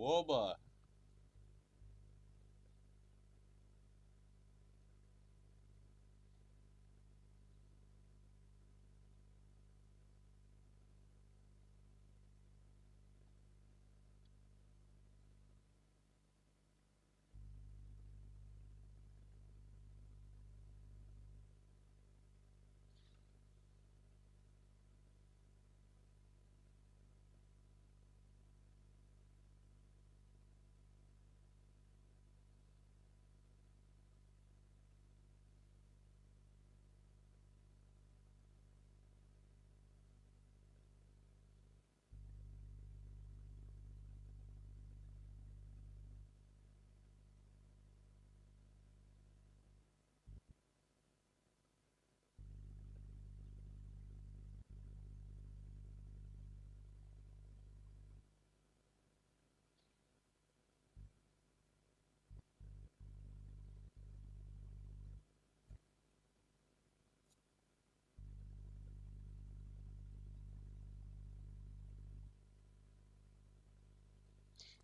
Оба!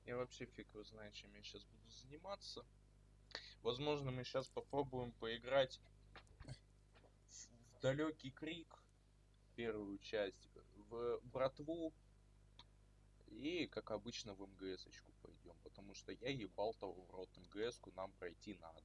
Я вообще фиг его знает, чем я сейчас буду заниматься. Возможно, мы сейчас попробуем поиграть в далекий крик, первую часть, в братву. И, как обычно, в МГС-очку пойдем. Потому что я ебал того в рот, МГС-ку нам пройти надо.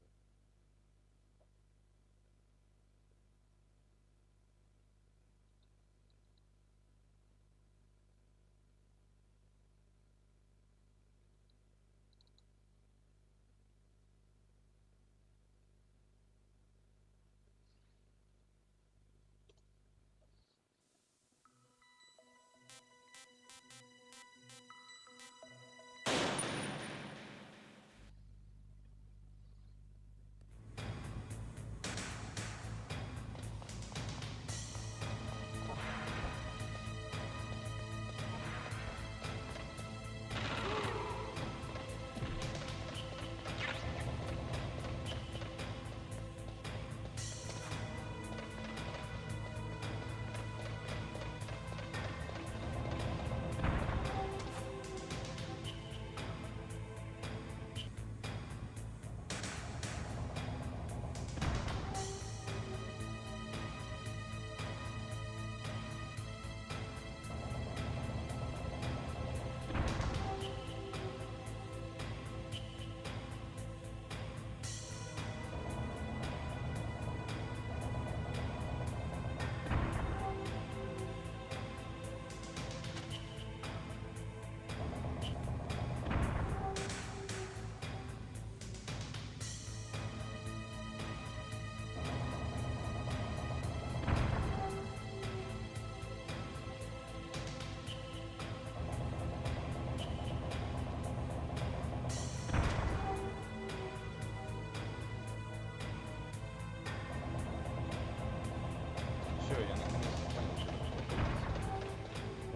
Все, я наконец-то понял, что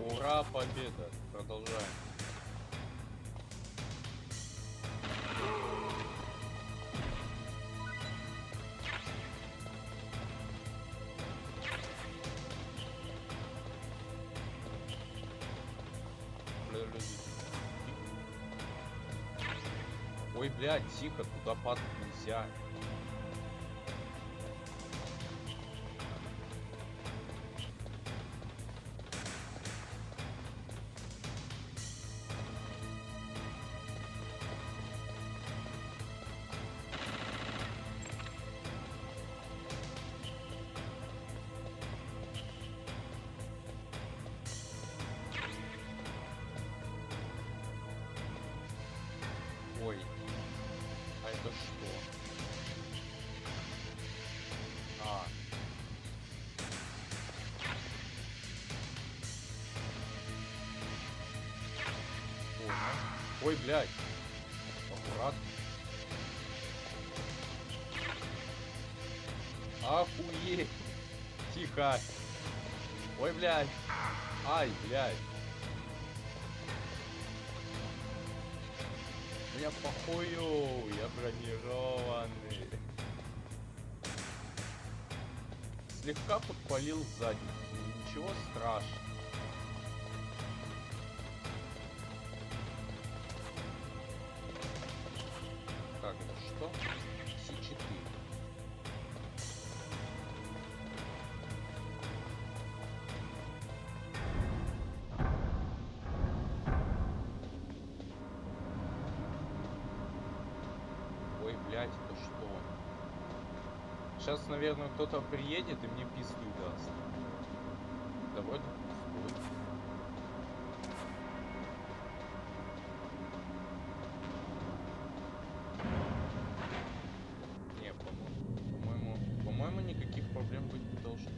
это. Ура, победа! Продолжаем. Ой, блядь, тихо, туда падать нельзя. Ой, а это что? А. Понял. Ой, блядь. Аккуратно. Охуеть. Тихо. Ой, блядь. Ай, блядь. Я похую, я бронированный. Слегка подпалил задницу, ничего страшного. как это? Что? C4. Ой, блядь, это что? Сейчас, наверное, кто-то приедет и мне пизды даст. Да вроде пустой. Не, по-моему, никаких проблем быть не должно.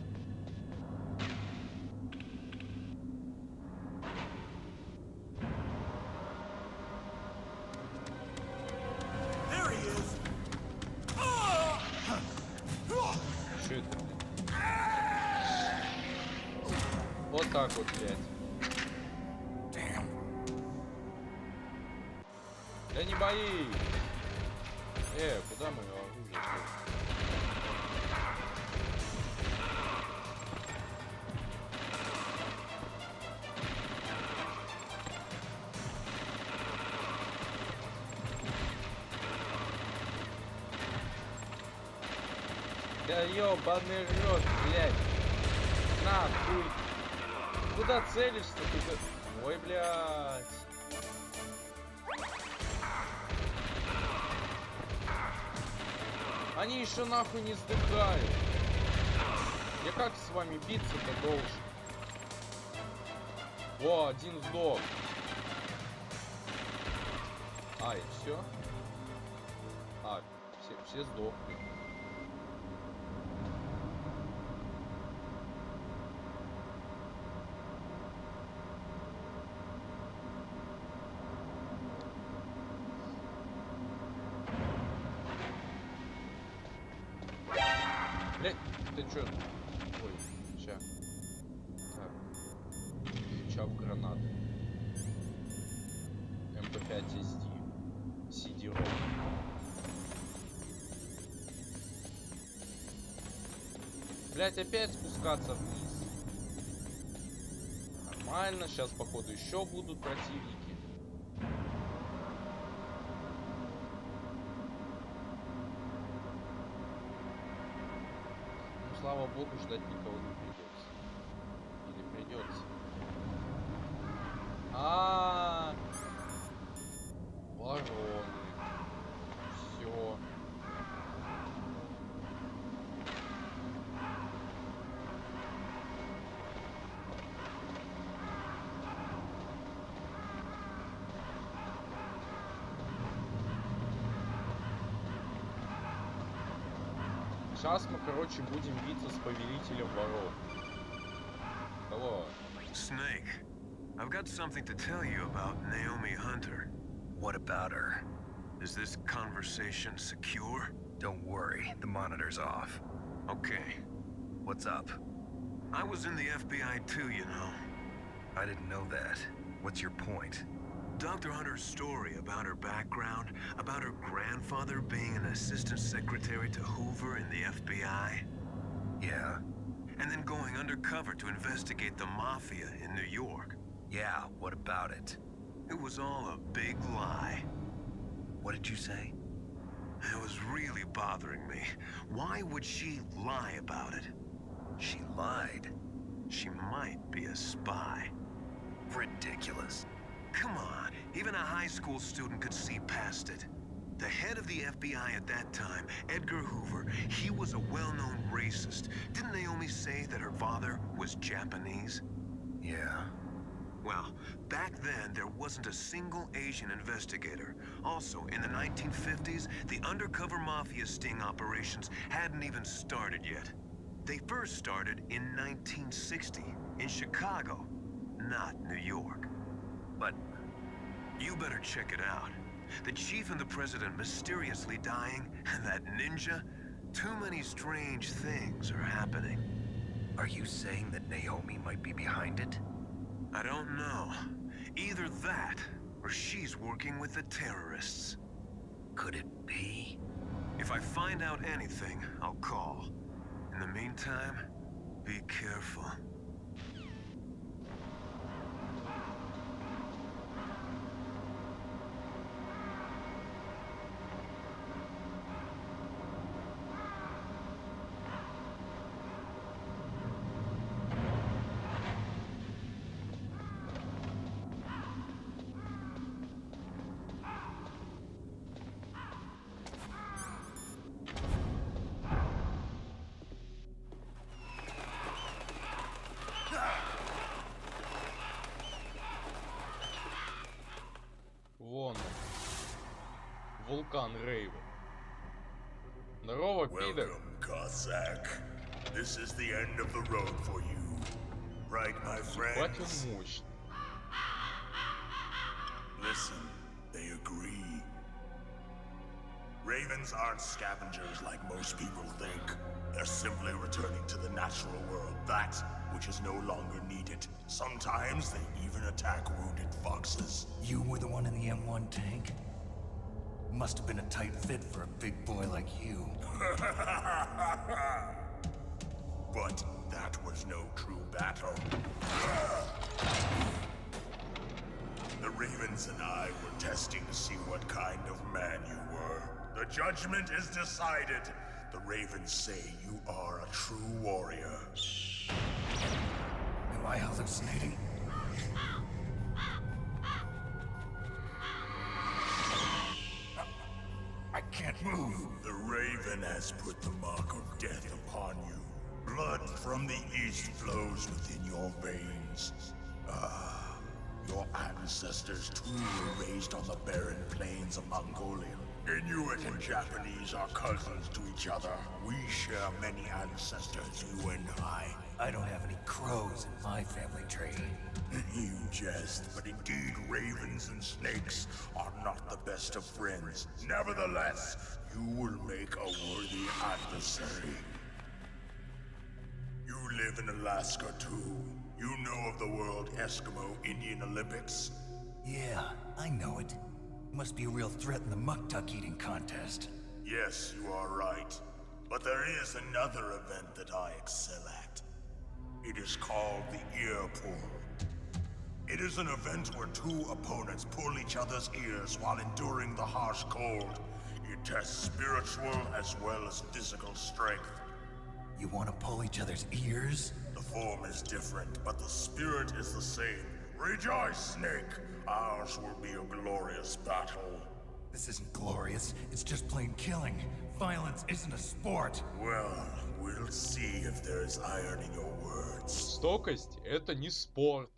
Что это? Вот так вот, блядь. Да не боись! Куда мы оружие? Да ёбаный рот, блядь! Нахуй! Куда целишься ты? Ой, блядь! Они еще нахуй не сдыхают. Я как с вами биться-то должен? О, один сдох. И все? Все сдохли. Блять, ты чё? Ой, ща. Так. Чап гранаты. МП5 SD. CD-ROM. Блять, опять спускаться вниз. Нормально, сейчас походу еще будут противники. Слава богу, ждать никого не придется. Или придется. Вороны. Все. Сейчас мы, короче, будем биться с повелителем воров. Hello. Snake, I've got something to tell you about Naomi Hunter. What about her? Is this conversation secure? Don't worry, the monitor's off. Okay. What's up? I was in the FBI too, you know. I didn't know that. What's your point? Dr. Hunter's story about her background, about her grandfather being an assistant secretary to Hoover in the FBI. Yeah? And then going undercover to investigate the mafia in New York. Yeah, what about it? It was all a big lie. What did you say? It was really bothering me. Why would she lie about it? She lied. She might be a spy. Ridiculous. Come on, even a high school student could see past it. The head of the FBI at that time, Edgar Hoover, he was a well-known racist. Didn't Naomi say that her father was Japanese? Yeah. Well, back then, there wasn't a single Asian investigator. Also, in the 1950s, the undercover mafia sting operations hadn't even started yet. They first started in 1960, in Chicago, not New York. But you better check it out. The chief and the president mysteriously dying, and that ninja, too many strange things are happening. are you saying that Naomi might be behind it? I don't know. Either that, or she's working with the terrorists. Could it be? If I find out anything, I'll call. In the meantime, be careful. вулкан Рейвен. Здорово, пидор. Welcome, Cossack. This is the end of the road for you. Right, my Ебать friends? он мощный. Listen, they agree. Ravens aren't scavengers like most people think. They're simply returning to the natural world, that which is no longer needed. Sometimes they even attack wounded foxes. You were the one in the M1 tank? Must have been a tight fit for a big boy like you. But that was no true battle. The Ravens and I were testing to see what kind of man you were. The judgment is decided. The Ravens say you are a true warrior. Am I hallucinating? I can't move. The Raven has put the mark of death upon you. Blood from the east flows within your veins. Ah, your ancestors too were raised on the barren plains of Mongolia. Inuit and Japanese are cousins to each other. We share many ancestors, you and I don't have any crows in my family tree. You jest, but indeed ravens and snakes are not the best of friends. Nevertheless, you will make a worthy adversary. You live in Alaska too. You know of the World Eskimo Indian Olympics? Yeah, I know it. Must be a real threat in the muck-duck eating contest. Yes, you are right. But there is another event that I excel at. It is called the ear pull. It is an event where two opponents pull each other's ears while enduring the harsh cold. It tests spiritual as well as physical strength. You want to pull each other's ears? The form is different, but the spirit is the same. Rejoice, Snake! Ours will be a glorious battle. This isn't glorious, it's just plain killing. Violence isn't a sport. Well, we'll see if there's iron in your words. Жестокость — это не спорт.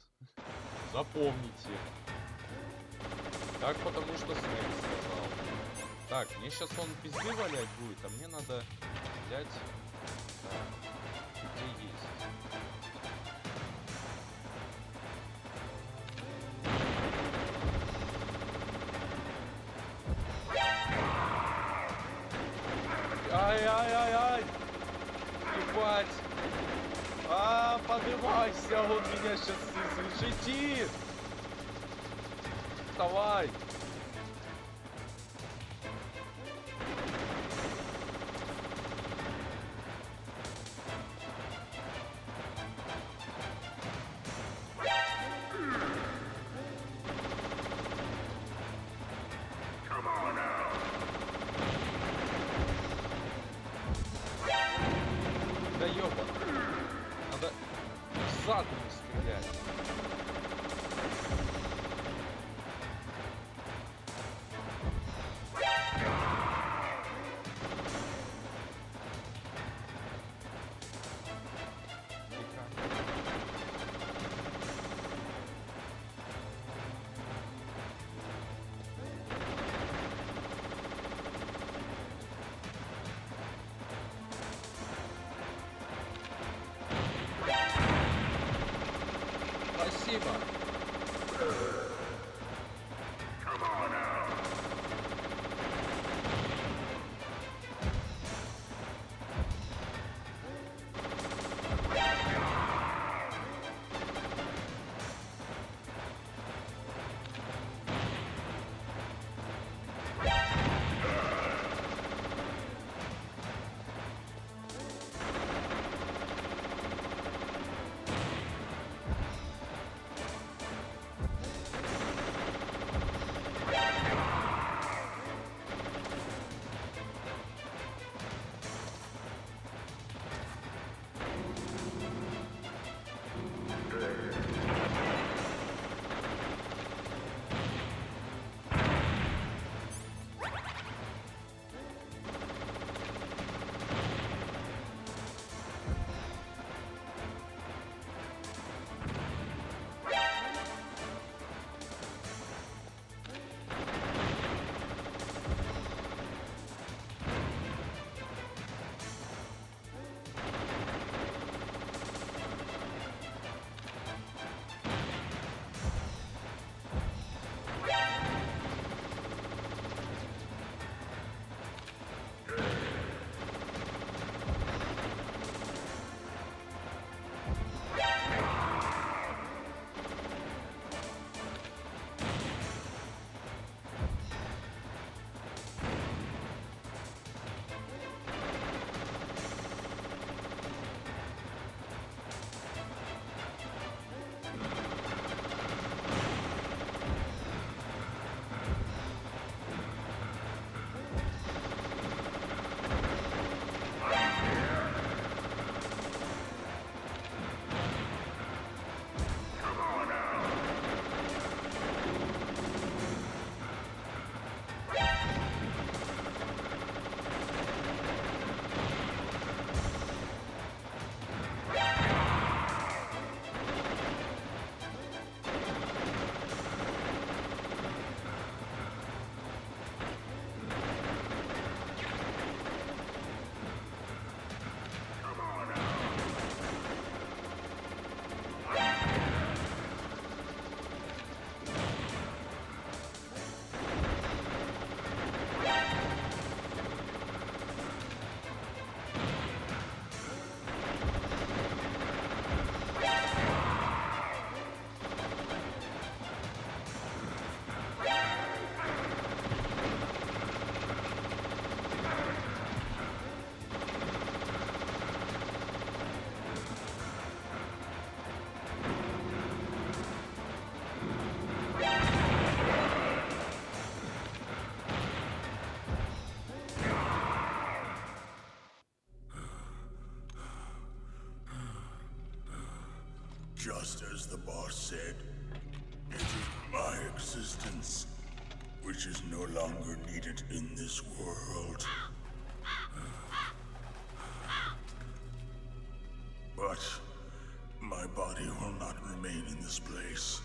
Запомните. Так потому что Снэк сказал. Так, мне сейчас он пизды валять будет, а мне надо взять... Так, где есть? Ай-ай-ай-ай! Ебать! Поднимайся, он меня сейчас защитит! Давай! Да ёба! Надо в зад ему стрелять. Спасибо. Just as the boss said, it is my existence which is no longer needed in this world. But my body will not remain in this place.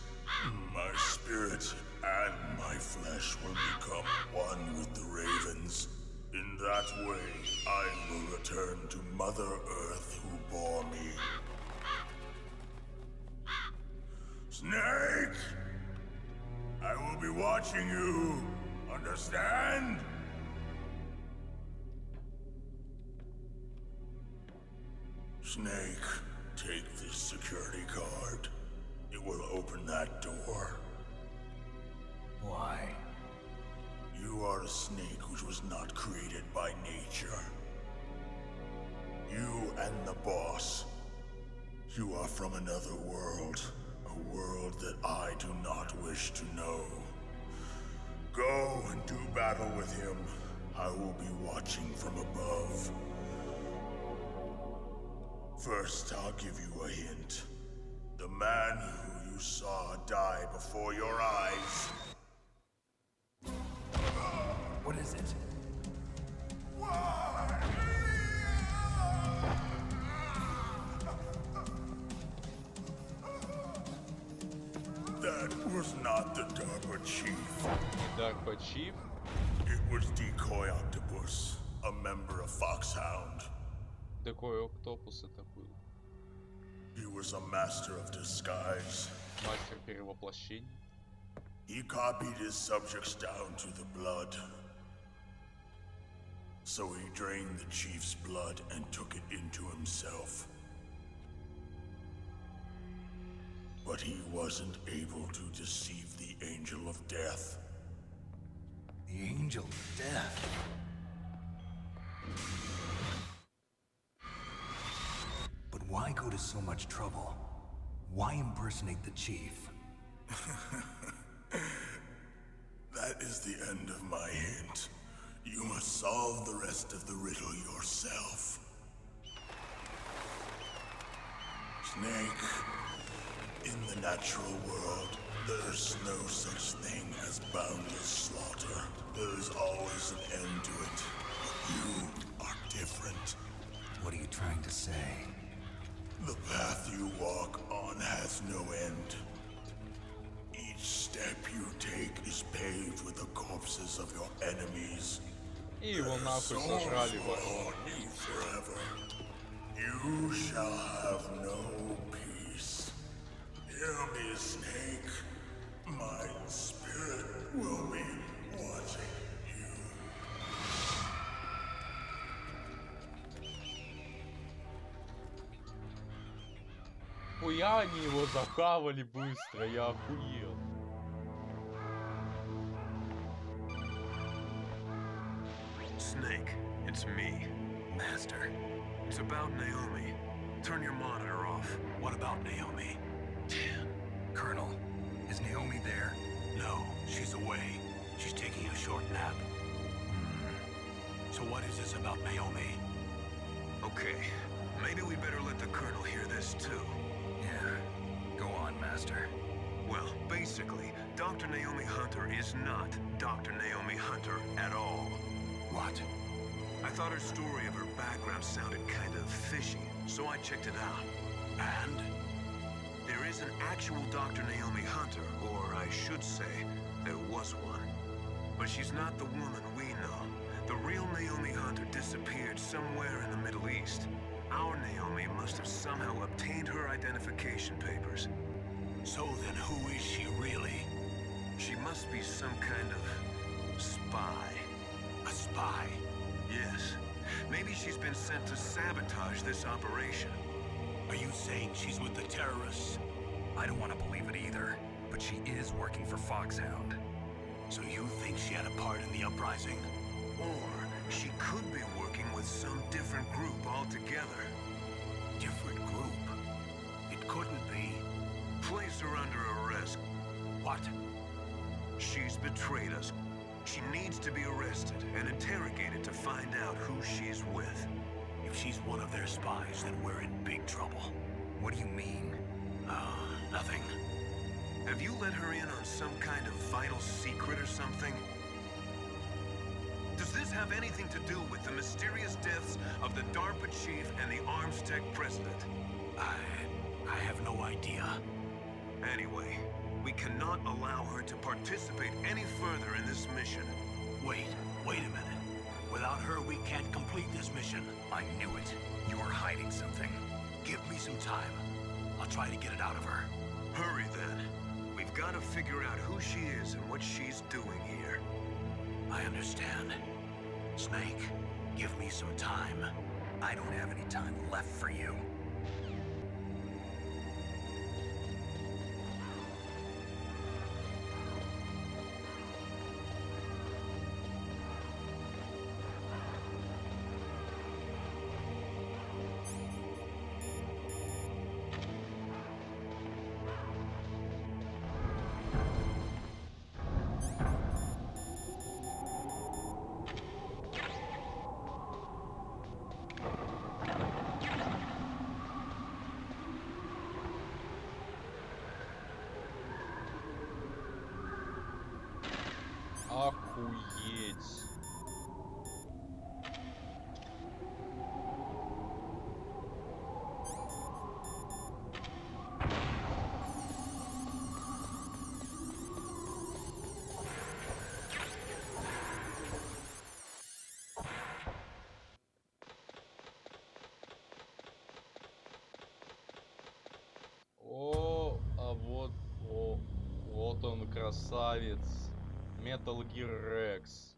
My spirit and my flesh will become one with the ravens. In that way, I will return to Mother Earth who bore me. Snake! I will be watching you. Understand? Snake, take this security card. It will open that door. Why? You are a snake which was not created by nature. You and the boss. You are from another world. A world that I do not wish to know. Go and do battle with him. I will be watching from above. First, I'll give you a hint. The man who you saw die before your eyes. What is it? That was not the DARPA chief. Не DARPA Chief. It was Decoy Octopus, a member of Foxhound. Такой октопус это был. He was a master of disguise. Мастер перевоплощений. He copied his subjects down to the blood. So he drained the chief's blood and took it into himself. But he wasn't able to deceive the Angel of Death. The Angel of Death. But why go to so much trouble? Why impersonate the chief? That is the end of my hint. You must solve the rest of the riddle yourself. Snake, in the natural world, there's no such thing as boundless slaughter. There is always an end to it. But you are different. What are you trying to say? The path you walk on has no end. Each step you take is paved with the corpses of your enemies. И его нахуй сожрали бы. Forever. You shall have no peace. Hear me, Snake. My spirit will be watching you. Хуя они его захавали быстро, я охуел. Snake, it's me, Master. It's about Naomi. Turn your monitor off. What about Naomi? Colonel, is Naomi there? No, she's away. She's taking a short nap. So what is this about Naomi? Okay, maybe we better let the Colonel hear this too. Yeah. Go on, Master. Well, basically, Dr. Naomi Hunter is not Dr. Naomi Hunter at all. What? I thought her story of her background sounded kind of fishy, so I checked it out. And? There is an actual Dr. Naomi Hunter, or I should say, there was one. But she's not the woman we know. The real Naomi Hunter disappeared somewhere in the Middle East. Our Naomi must have somehow obtained her identification papers. So then who is she really? She must be some kind of spy. A spy? Yes. Maybe she's been sent to sabotage this operation. Are you saying she's with the terrorists? I don't want to believe it either, but she is working for Foxhound. So you think she had a part in the uprising? Or she could be working with some different group altogether. Different group? It couldn't be. Place her under arrest. What? She's betrayed us. She needs to be arrested and interrogated to find out who she's with. If she's one of their spies, then we're in big trouble. What do you mean? Oh, Have you let her in on some kind of vital secret or something? Does this have anything to do with the mysterious deaths of the DARPA chief and the Arms Tech president? I have no idea. Anyway, we cannot allow her to participate any further in this mission. Wait a minute. Without her, we can't complete this mission. I knew it. You were hiding something. Give me some time. I'll try to get it out of her. Hurry then. We've got to figure out who she is and what she's doing here. I understand. Snake, give me some time. I don't have any time left for you. Охуеть. Вот он, красавец. Metal Gear Rex.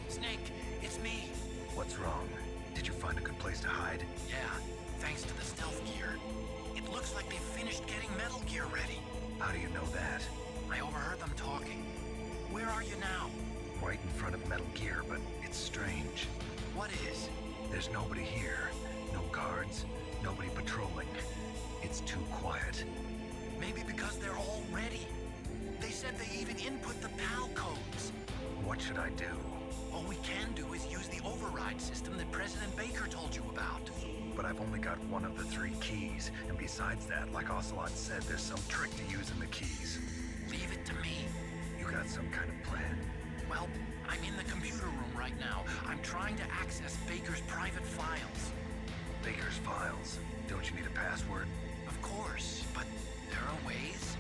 Snake, it's me. What's wrong? Did you find a good place to hide? Yeah, thanks to the stealth gear. It looks like they finished getting Metal Gear ready. How do you know that? I overheard them talking. Where are you now? Right in front of Metal Gear, but it's strange. What is? There's nobody here. No guards, nobody patrolling. It's too quiet. Maybe because they're all ready. They said they even input the PAL codes. What should I do? All we can do is use the override system that President Baker told you about. But I've only got one of the 3 keys, and besides that, like Ocelot said, there's some trick to using the keys. Leave it to me. You got some kind of plan? Well, I'm in the computer room right now. I'm trying to access Baker's private files. Baker's files? Don't you need a password? Of course, but there are ways.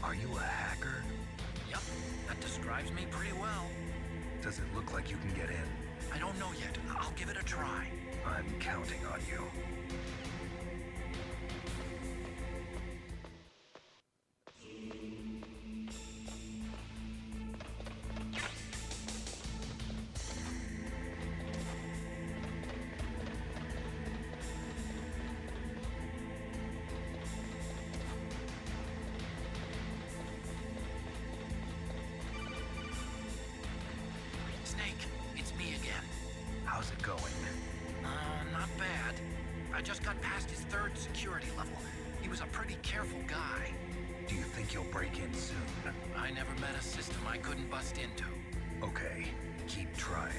Are you a hacker? Yup, that describes me pretty well. Does it look like you can get in? I don't know yet. I'll give it a try. I'm counting on you. Snake, it's me again. How's it going? Not bad. I just got past his 3rd security level. He was a pretty careful guy. Do you think you'll break in soon? I never met a system I couldn't bust into. Okay, keep trying.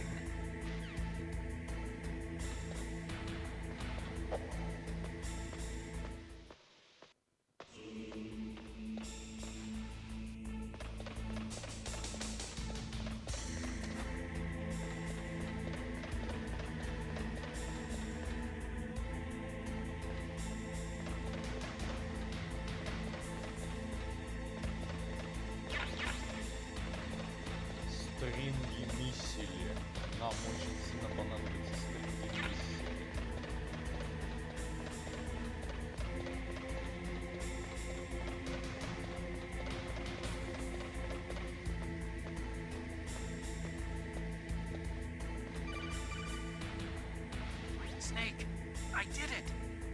I did it!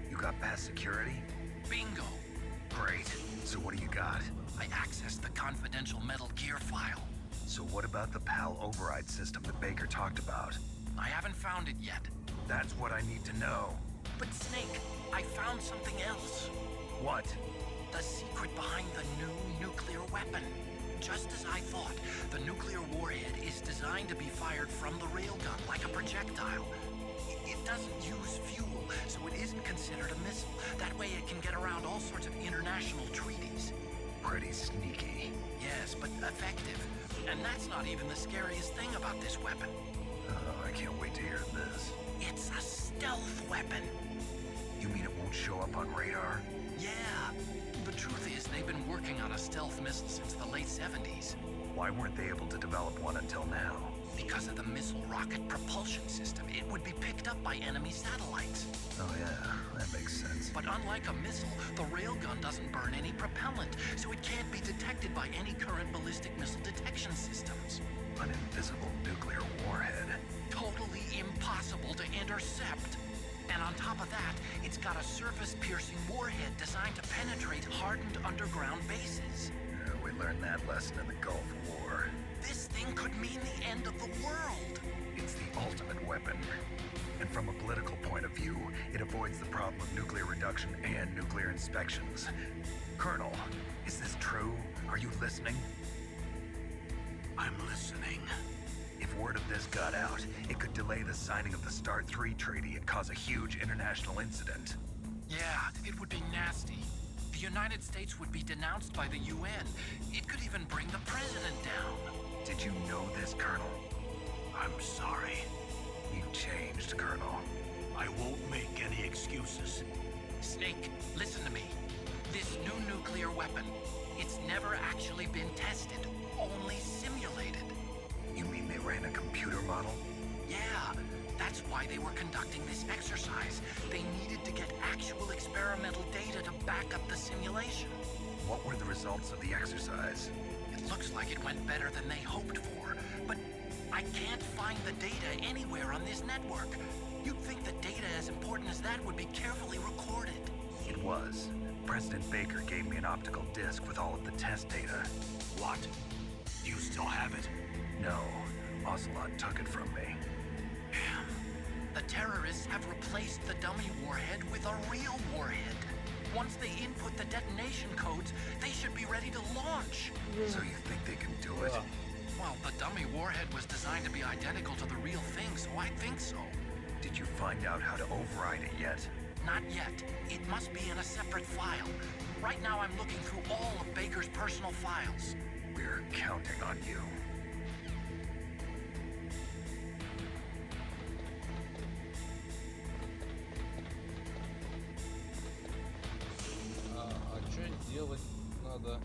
You got past security? Bingo! Great. So what do you got? I accessed the confidential Metal Gear file. So what about the PAL override system that Baker talked about? I haven't found it yet. That's what I need to know. But Snake, I found something else. What? The secret behind the new nuclear weapon. Just as I thought, the nuclear warhead is designed to be fired from the railgun like a projectile. It doesn't use fuel, so it isn't considered a missile. That way it can get around all sorts of international treaties. Pretty sneaky. Yes, but effective. And that's not even the scariest thing about this weapon. Oh, I can't wait to hear this. It's a stealth weapon. You mean it won't show up on radar? Yeah. The truth is, they've been working on a stealth missile since the late 70s. Why weren't they able to develop one until now? Because of the missile rocket propulsion system, it would be picked up by enemy satellites. Oh yeah, that makes sense. But unlike a missile, the railgun doesn't burn any propellant, so it can't be detected by any current ballistic missile detection systems. An invisible nuclear warhead. Totally impossible to intercept. And on top of that, it's got a surface-piercing warhead designed to penetrate hardened underground bases. We learned that lesson in the Gulf War. This thing could mean the end of the world. It's the ultimate weapon. And from a political point of view, it avoids the problem of nuclear reduction and nuclear inspections. Colonel, is this true? Are you listening? I'm listening. If word of this got out, it could delay the signing of the START 3 treaty and cause a huge international incident. Yeah, it would be nasty. The United States would be denounced by the UN. It could even bring the president down. Did you know this, Colonel? I'm sorry. You changed, Colonel. I won't make any excuses. Snake, listen to me. This new nuclear weapon, it's never actually been tested, only simulated. You mean they ran a computer model? Yeah, that's why they were conducting this exercise. They needed to get actual experimental data to back up the simulation. What were the results of the exercise? It looks like it went better than they hoped for, but I can't find the data anywhere on this network. You'd think the data as important as that would be carefully recorded. It was. President Baker gave me an optical disc with all of the test data. What? Do you still have it? No, Ocelot took it from me. Damn. The terrorists have replaced the dummy warhead with a real warhead. Once they input the detonation codes, they should be ready to launch. So you think they can do it? Well, the dummy warhead was designed to be identical to the real thing, so I think so. Did you find out how to override it yet? Not yet. It must be in a separate file. Right now I'm looking through all of Baker's personal files. We're counting on you. А что делать надо?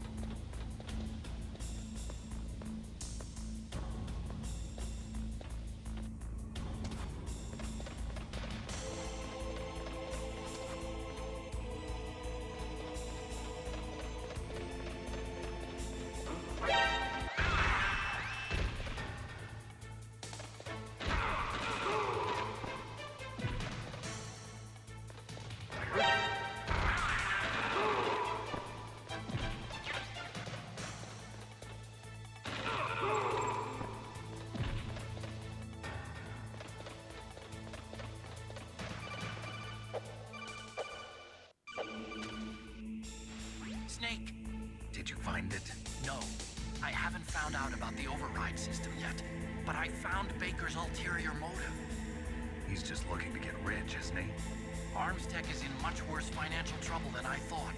Snake! Did you find it? No. I haven't found out about the override system yet, but I found Baker's ulterior motive. He's just looking to get rich, isn't he? Armstech is in much worse financial trouble than I thought.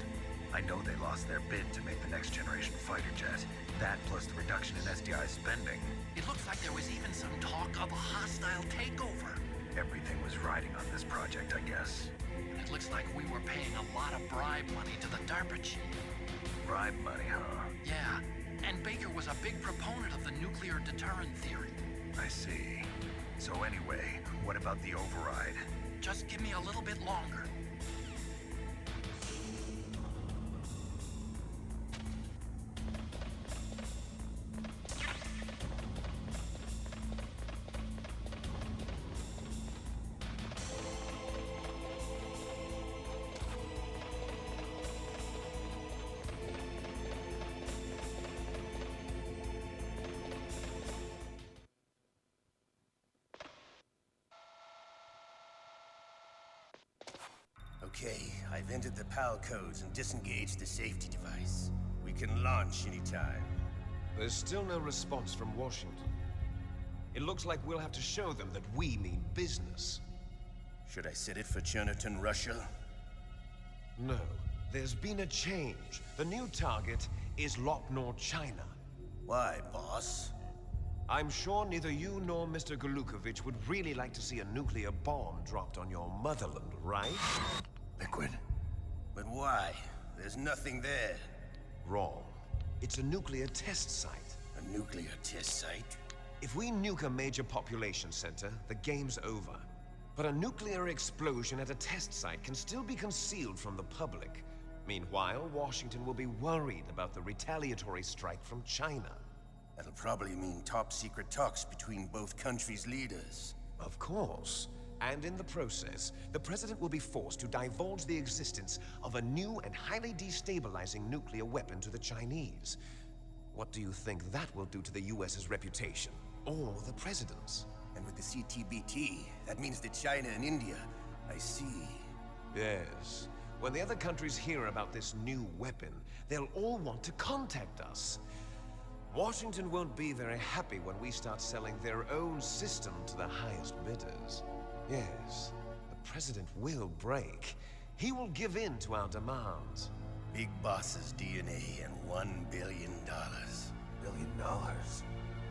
I know they lost their bid to make the next generation fighter jet. That plus the reduction in SDI spending. It looks like there was even some talk of a hostile takeover. Everything was riding on this project, I guess. It looks like we were paying a lot of bribe money to the DARPA chief. Bribe money, huh? Yeah, and Baker was a big proponent of the nuclear deterrent theory. I see. So anyway, what about the override? Just give me a little bit longer. Okay, I've entered the PAL codes and disengaged the safety device. We can launch anytime. There's still no response from Washington. It looks like we'll have to show them that we mean business. Should I set it for Cherniton, Russia? No, there's been a change. The new target is Lopnor, China. Why, boss? I'm sure neither you nor Mr. Golukovich would really like to see a nuclear bomb dropped on your motherland, right? Liquid. But why? There's nothing there. Wrong. It's a nuclear test site. A nuclear test site? If we nuke a major population center, the game's over. But a nuclear explosion at a test site can still be concealed from the public. Meanwhile, Washington will be worried about the retaliatory strike from China. That'll probably mean top-secret talks between both countries' leaders. Of course. And in the process, the president will be forced to divulge the existence of a new and highly destabilizing nuclear weapon to the Chinese. What do you think that will do to the US's reputation? Or the president's? And with the CTBT, that means that China and India, I see. Yes. When the other countries hear about this new weapon, they'll all want to contact us. Washington won't be very happy when we start selling their own system to the highest bidders. Yes, the president will break. He will give in to our demands. Big Boss's DNA and $1 billion. $1 billion?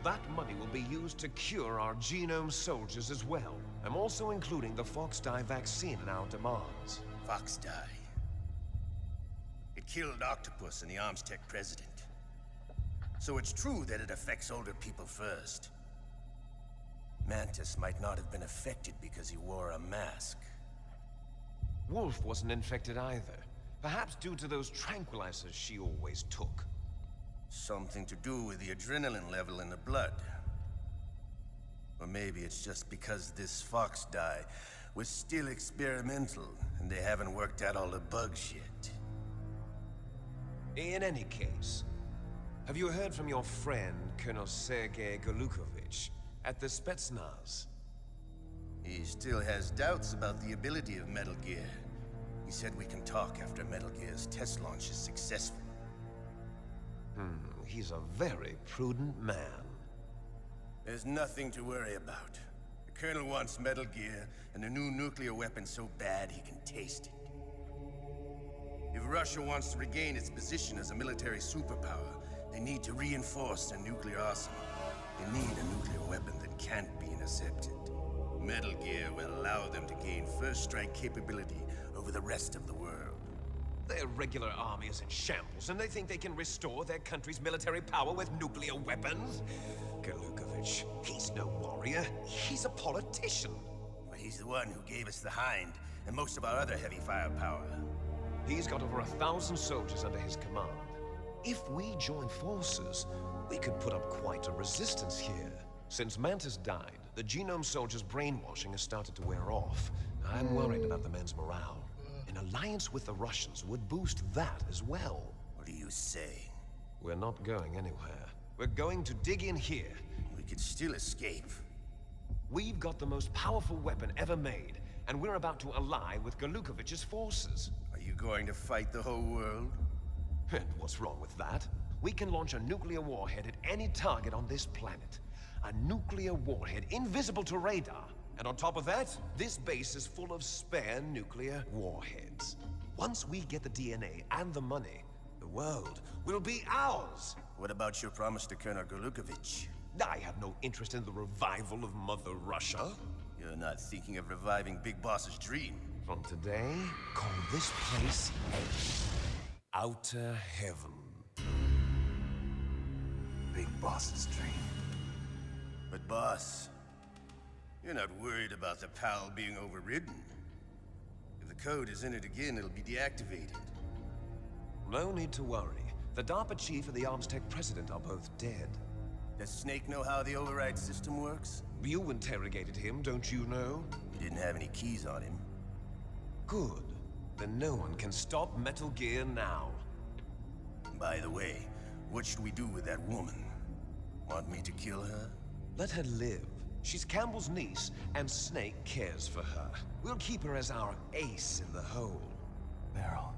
That money will be used to cure our genome soldiers as well. I'm also including the Fox dye vaccine in our demands. Fox dye. It killed Octopus and the Armstech president. So it's true that it affects older people first. Mantis might not have been affected because he wore a mask. Wolf wasn't infected either. Perhaps due to those tranquilizers she always took. Something to do with the adrenaline level in the blood. Or maybe it's just because this Fox dye was still experimental and they haven't worked out all the bugs yet. In any case, have you heard from your friend, Colonel Sergei Golukovich, at the Spetsnaz? He still has doubts about the ability of Metal Gear. He said we can talk after Metal Gear's test launch is successful. He's a very prudent man. There's nothing to worry about. The Colonel wants Metal Gear and a new nuclear weapon so bad he can taste it. If Russia wants to regain its position as a military superpower, they need to reinforce their nuclear arsenal. They need a nuclear weapon that can't be intercepted. Metal Gear will allow them to gain first strike capability over the rest of the world. Their regular army is in shambles, and they think they can restore their country's military power with nuclear weapons? Golukovich, he's no warrior. He's a politician. But he's the one who gave us the Hind and most of our other heavy firepower. He's got over 1,000 soldiers under his command. If we join forces, we could put up quite a resistance here. Since Mantis died, the genome soldiers' brainwashing has started to wear off. I'm worried about the men's morale. An alliance with the Russians would boost that as well. What are you saying? We're not going anywhere. We're going to dig in here. We could still escape. We've got the most powerful weapon ever made, and we're about to ally with Golukovich's forces. Are you going to fight the whole world? And what's wrong with that? We can launch a nuclear warhead at any target on this planet. A nuclear warhead invisible to radar. And on top of that, this base is full of spare nuclear warheads. Once we get the DNA and the money, the world will be ours. What about your promise to Colonel Golukovich? I have no interest in the revival of Mother Russia. You're not thinking of reviving Big Boss's dream. From today, call this place Outer Heaven. Big Boss's dream. But boss, you're not worried about the PAL being overridden. If the code is entered again, it'll be deactivated. No need to worry. The DARPA chief and the Armstech president are both dead. Does Snake know how the override system works? You interrogated him, don't you know? He didn't have any keys on him. Good. Then no one can stop Metal Gear now. By the way, what should we do with that woman? Want me to kill her? Let her live. She's Campbell's niece, and Snake cares for her. We'll keep her as our ace in the hole. barrel.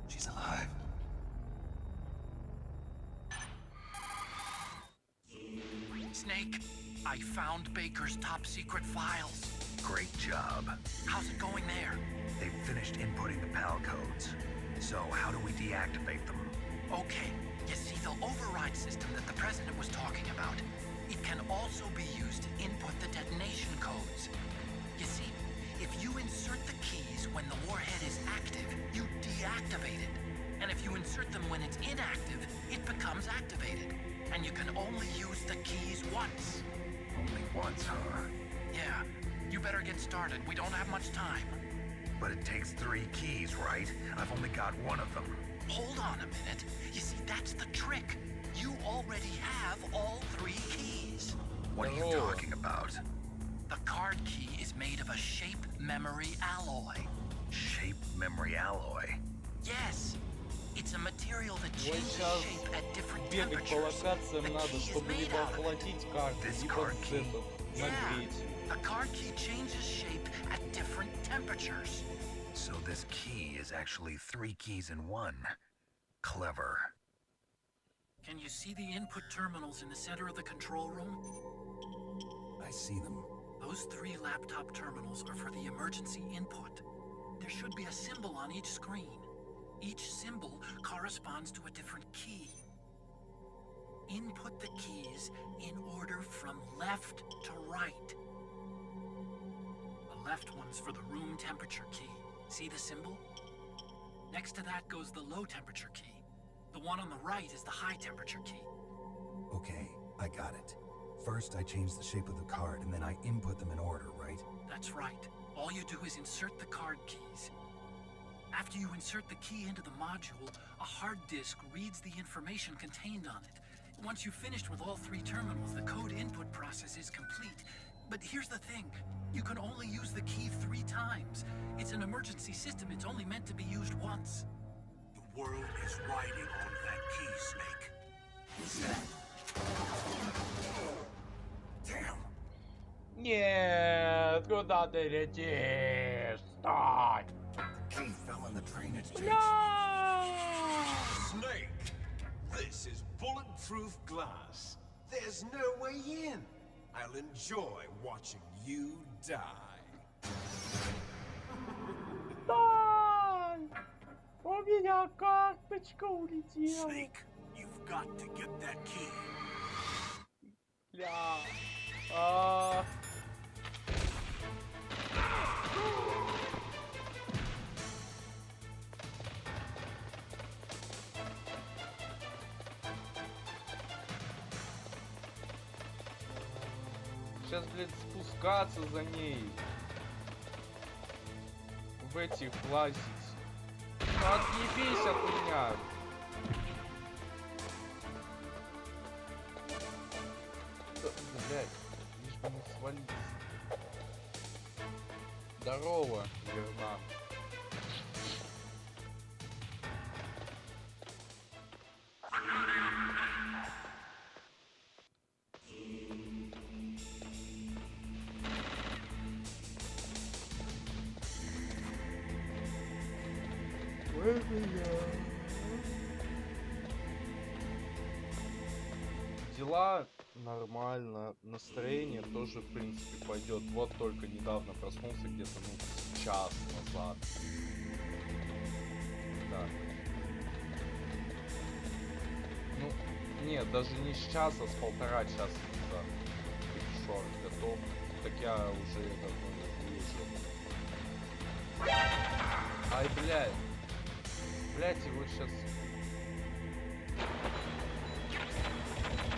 She's alive. Snake, I found Baker's top secret files. Great job. How's it going there? They've finished inputting the PAL codes. So how do we deactivate them? Okay, you see the override system that the president was talking about? It can also be used to input the detonation codes. You see, if you insert the keys when the warhead is active, you deactivate it. And if you insert them when it's inactive, it becomes activated. And you can only use the keys once. Only once, huh? Yeah, you better get started. We don't have much time. But it takes 3 keys, right? I've only got 1 of them. Hold on a minute. You see, that's the trick. You already have all 3 keys. What are you talking about? The card key is made of a shape memory alloy. Shape memory alloy? Yes. It's a material that Вот changes сейчас shape at different бегать по temperatures. локациям The надо, key is чтобы made либо out of it. охладить карту, This либо card key. нагреть. A card key changes shape at different temperatures. So this key is actually 3 keys in 1. Clever. Can you see the input terminals in the center of the control room? I see them. Those 3 laptop terminals are for the emergency input. There should be a symbol on each screen. Each symbol corresponds to a different key. Input the keys in order from left to right. The left one's for the room temperature key. See the symbol? Next to that goes the low temperature key. The one on the right is the high temperature key. Okay, I got it. First, I change the shape of the card, and then I input them in order, right? That's right. All you do is insert the card keys. After you insert the key into the module, a hard disk reads the information contained on it. Once you've finished with all 3 terminals, the code input process is complete. But here's the thing. You can only use the key 3 times. It's an emergency system. It's only meant to be used once. The world is riding on that key, Snake. Damn! Нет, куда ты летишь? Стой! Key fell in the drainage ditch. Snake, this is bulletproof glass. There's no way in. I'll enjoy watching you die. Стой! У меня карточка улетела. Snake, you've got to get that key. Бля. Сейчас, блядь, спускаться за ней. В этих лазить. Ну отъебись от меня. Блядь, лишь бы не свалиться. Здорово, верна. Дела нормально, настроение тоже в принципе пойдет. Вот только недавно проснулся где-то час назад. Так. Ну, нет, даже не с часа, с 1,5 часа назад. Шорт готов. Так я уже давно не выложил. Ай, блядь. Блядь, его сейчас...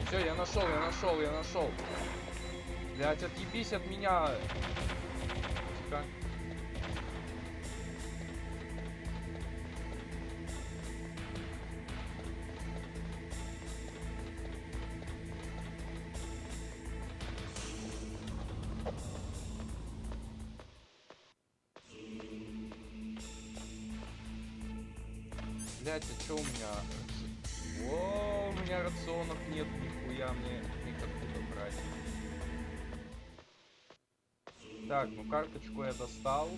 Все, я нашел. Блядь, отъебись от меня. Тихо. Блядь, а чё у меня? О, у меня рационов нет, нихуя мне никакуда брать. Так, ну карточку я достал.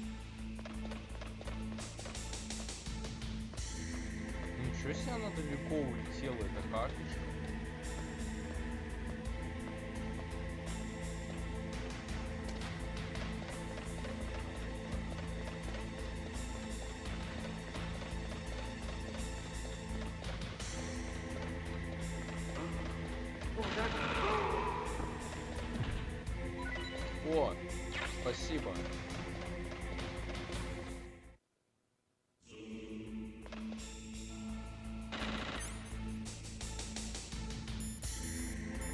Ничего себе, она далеко улетела, эта карточка. О, спасибо.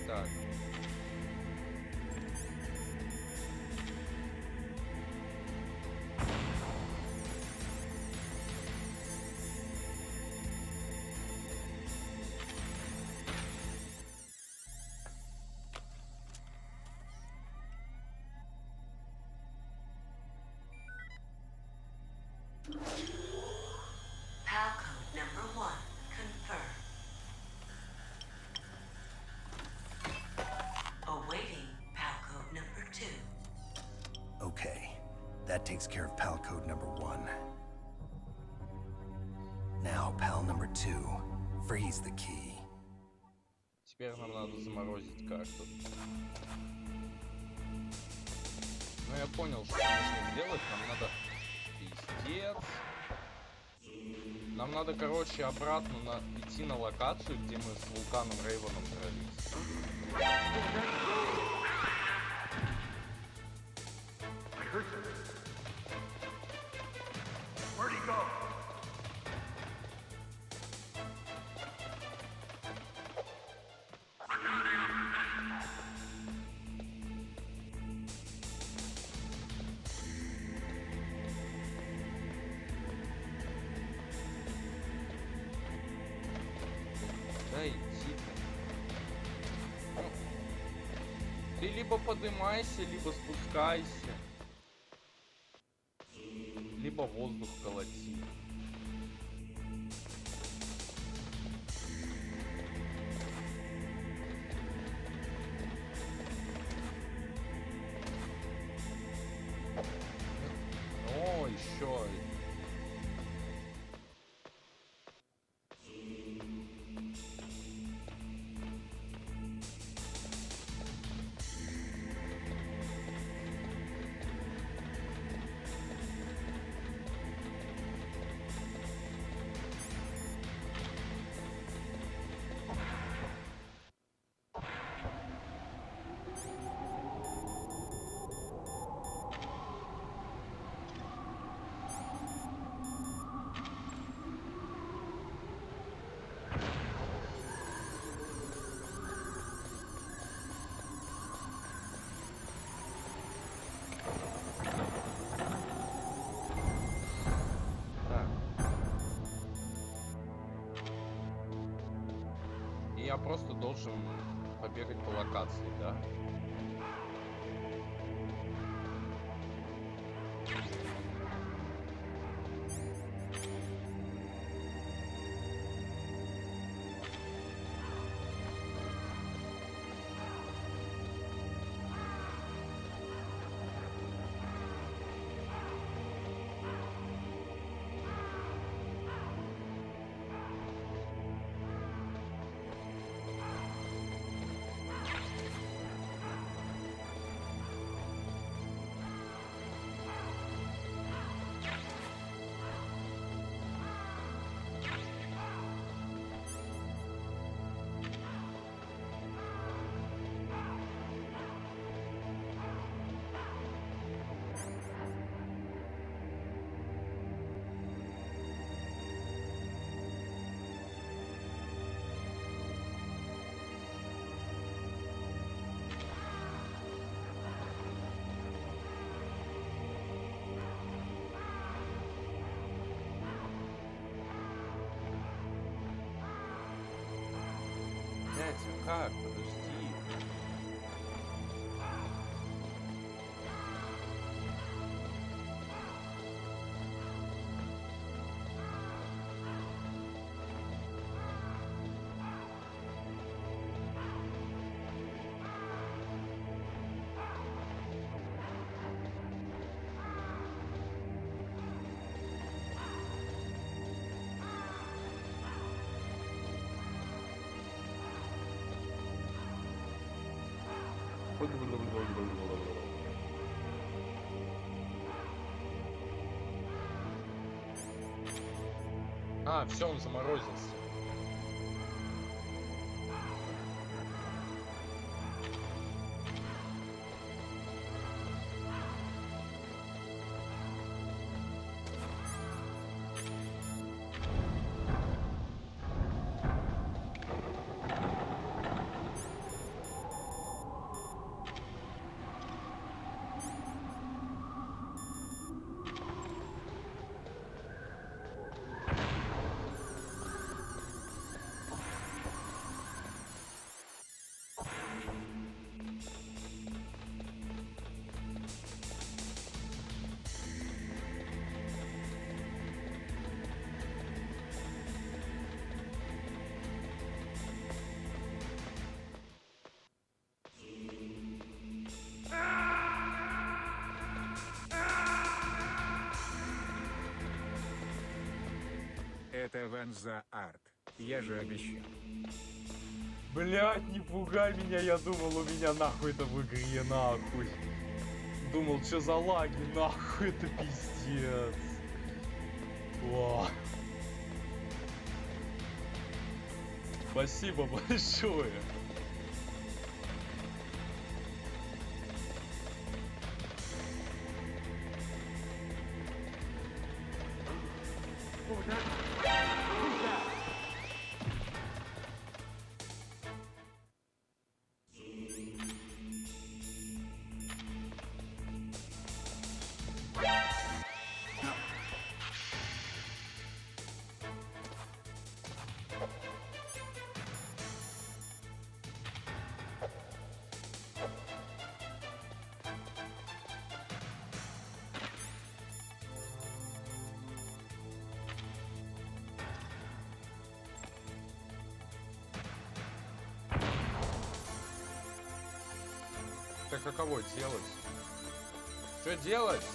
Так. PAL code number 1 confirmed. Awaiting PAL code number 2. Okay, that takes care of PAL code number 1. Now, PAL number 2, freeze the key. Теперь нам надо заморозить карту. Ну я понял, что нужно сделать. Нам надо... Пиздец. Нам надо, короче, обратно идти на локацию, где мы с вулканом Рейвеном дрались. Да иди-ка. Ну, ты либо поднимайся, либо спускайся. Либо воздух колоти. Ну, еще. Я просто должен побегать по локации, да? Дядя, как? Подожди. А, все, он заморозился. Это Ванза Арт. Я же обещал. Блять, не пугай меня, я думал, у меня нахуй это в игре, нахуй. Думал, что за лаги, нахуй, это пиздец. О. Спасибо большое. Так а кого делать? Что делать?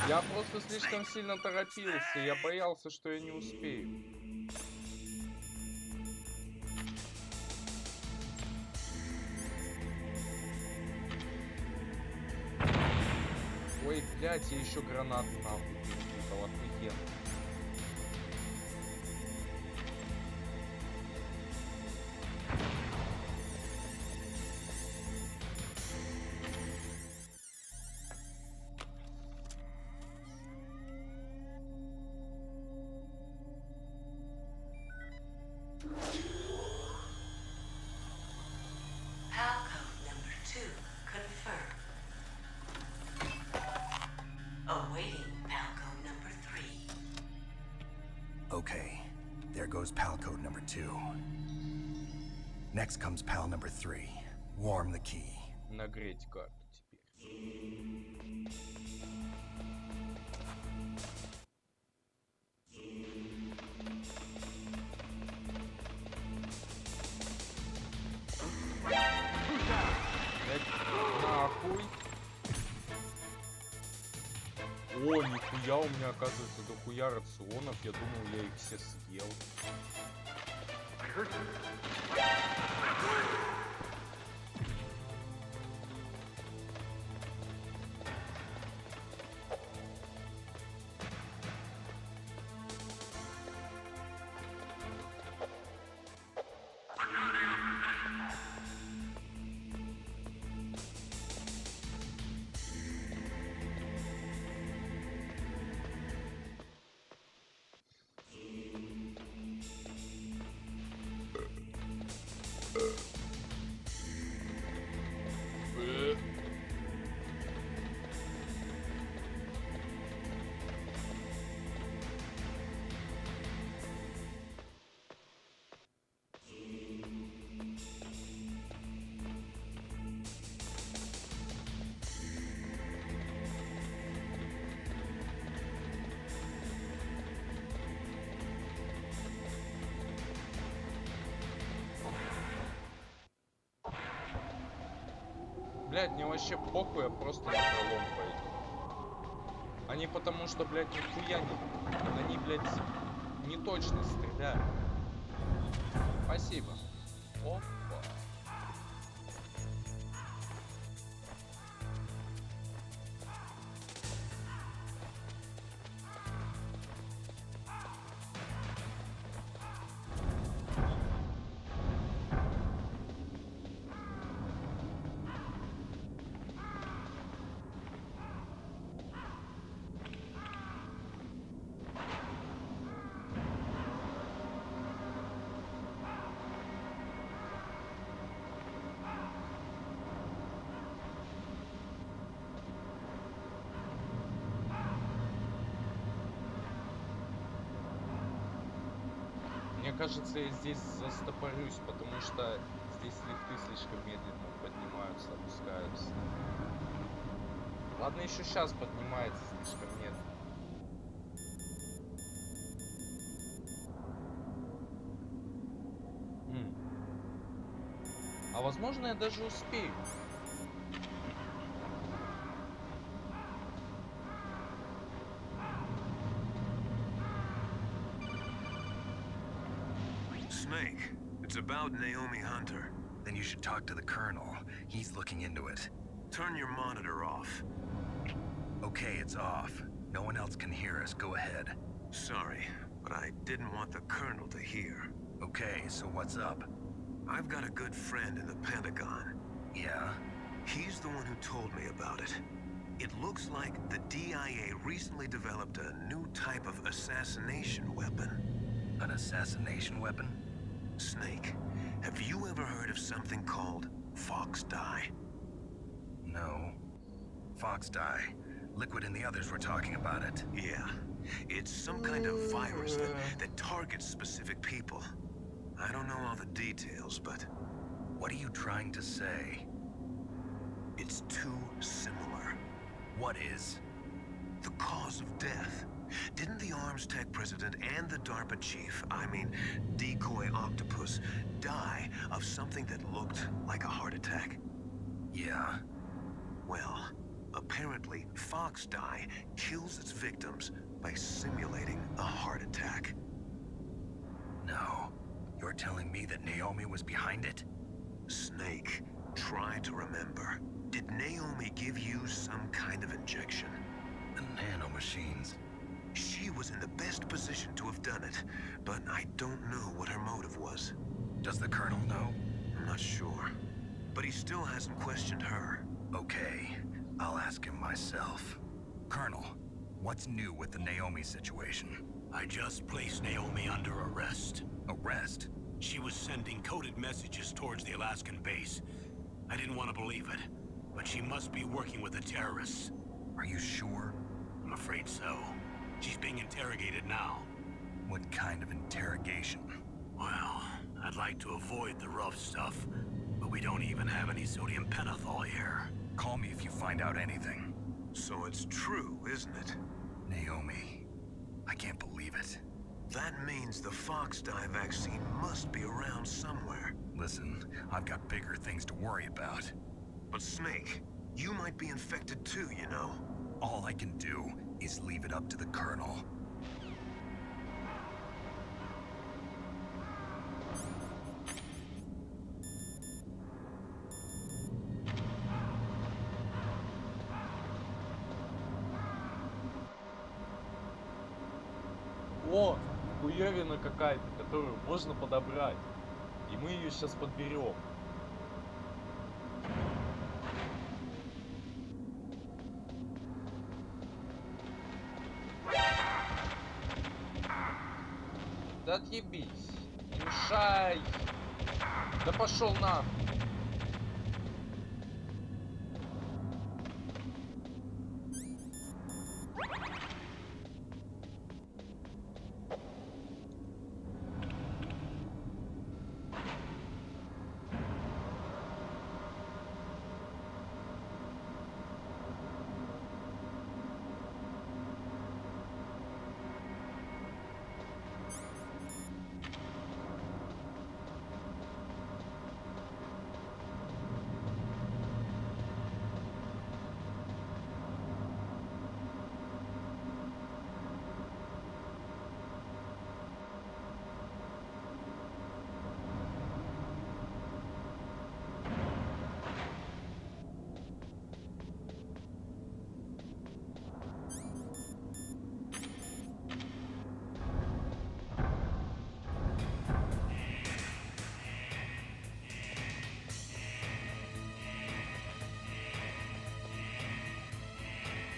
Я просто слишком сильно торопился. Я боялся, что я не успею. Ой, блядь, я еще гранат нахуй перепутал, охуенно. Palcode number 2 confirmed. Awaiting palcode number 3. Okay, there goes pal code number 2. Next comes pal number 3. Warm the key. Нагреть карту теперь. Нахуй. О, нихуя, у меня оказывается дохуя рационов. Я думал, я их все съел. Блядь, мне вообще похуй, я просто на пролом пойду. Они потому что, блядь, нихуя не... Они, блядь, не точно стреляю. Спасибо. Опа. Мне кажется, я здесь застопорюсь, потому что здесь лифты слишком медленно поднимаются, опускаются. Ладно, еще сейчас поднимается слишком медленно. А возможно, я даже успею. Snake, it's about Naomi Hunter. Then you should talk to the Colonel. He's looking into it. Turn your monitor off. Okay, it's off. No one else can hear us. Go ahead. Sorry, but I didn't want the Colonel to hear. Okay, so what's up? I've got a good friend in the Pentagon. Yeah? He's the one who told me about it. It looks like the DIA recently developed a new type of assassination weapon. An assassination weapon? Snake, have you ever heard of something called Fox Dye? No. Fox dye. Liquid and the others were talking about it. Yeah. It's some kind of virus that targets specific people. I don't know all the details, but... What are you trying to say? It's too similar. What is? The cause of death. Didn't the Arms Tech president and the DARPA chief, I mean, decoy octopus, die of something that looked like a heart attack? Yeah. Well, apparently Fox Dye kills its victims by simulating a heart attack. No. You're telling me that Naomi was behind it? Snake, try to remember. Did Naomi give you some kind of injection? The nanomachines. She was in the best position to have done it, but I don't know what her motive was. Does the Colonel know? I'm not sure. But he still hasn't questioned her. Okay, I'll ask him myself. Colonel, what's new with the Naomi situation? I just placed Naomi under arrest. Arrest? She was sending coded messages towards the Alaskan base. I didn't want to believe it, but she must be working with the terrorists. Are you sure? I'm afraid so. She's being interrogated now. What kind of interrogation? Well, I'd like to avoid the rough stuff, but we don't even have any sodium pentothal here. Call me if you find out anything. So it's true, isn't it? Naomi, I can't believe it. That means the Fox Dye vaccine must be around somewhere. Listen, I've got bigger things to worry about. But Snake, you might be infected too, you know. All I can do is leave it up to the Colonel. О, хуевина какая-то, которую можно подобрать. И мы ее сейчас подберем. Да отъебись. Не мешай. Да пошел нахуй.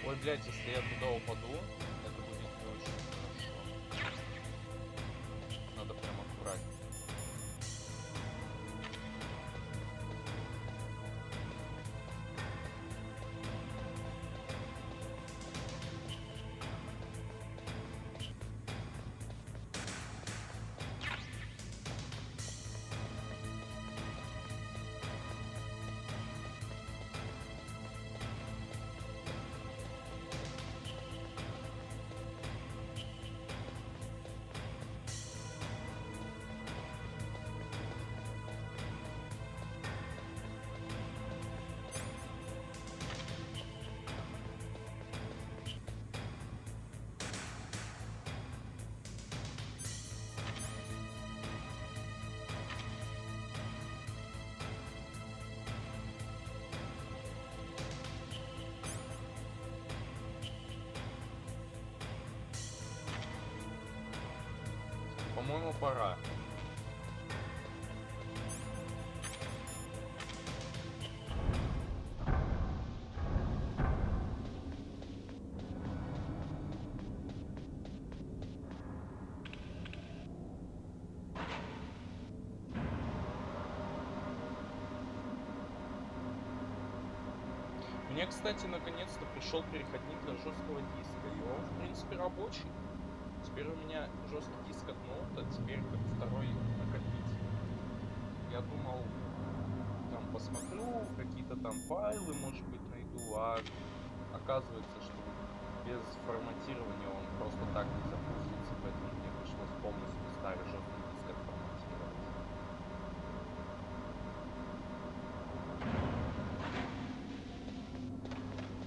Ой, блядь, если я туда упаду, это будет не очень хорошо. Надо прям аккуратнее. По-моему, пора. Мне, кстати, наконец-то пришел переходник для жесткого диска, и он, в принципе, рабочий. Теперь у меня жесткий диск от ноута, теперь как второй накопитель. Я думал, там посмотрю, какие-то там файлы, может быть, найду, а оказывается, что без форматирования он просто так не запустится, поэтому мне пришлось полностью старый жесткий диск отформатировать.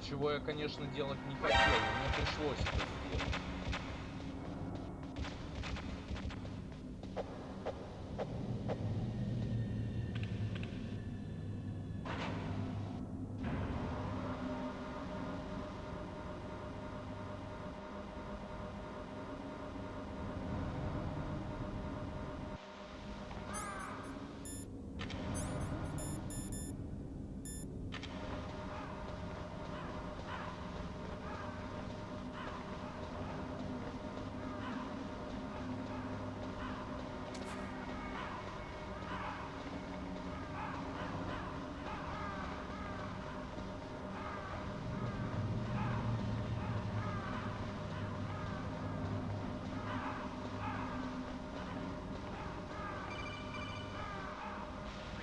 Чего я, конечно, делать не хотел, но мне пришлось это сделать.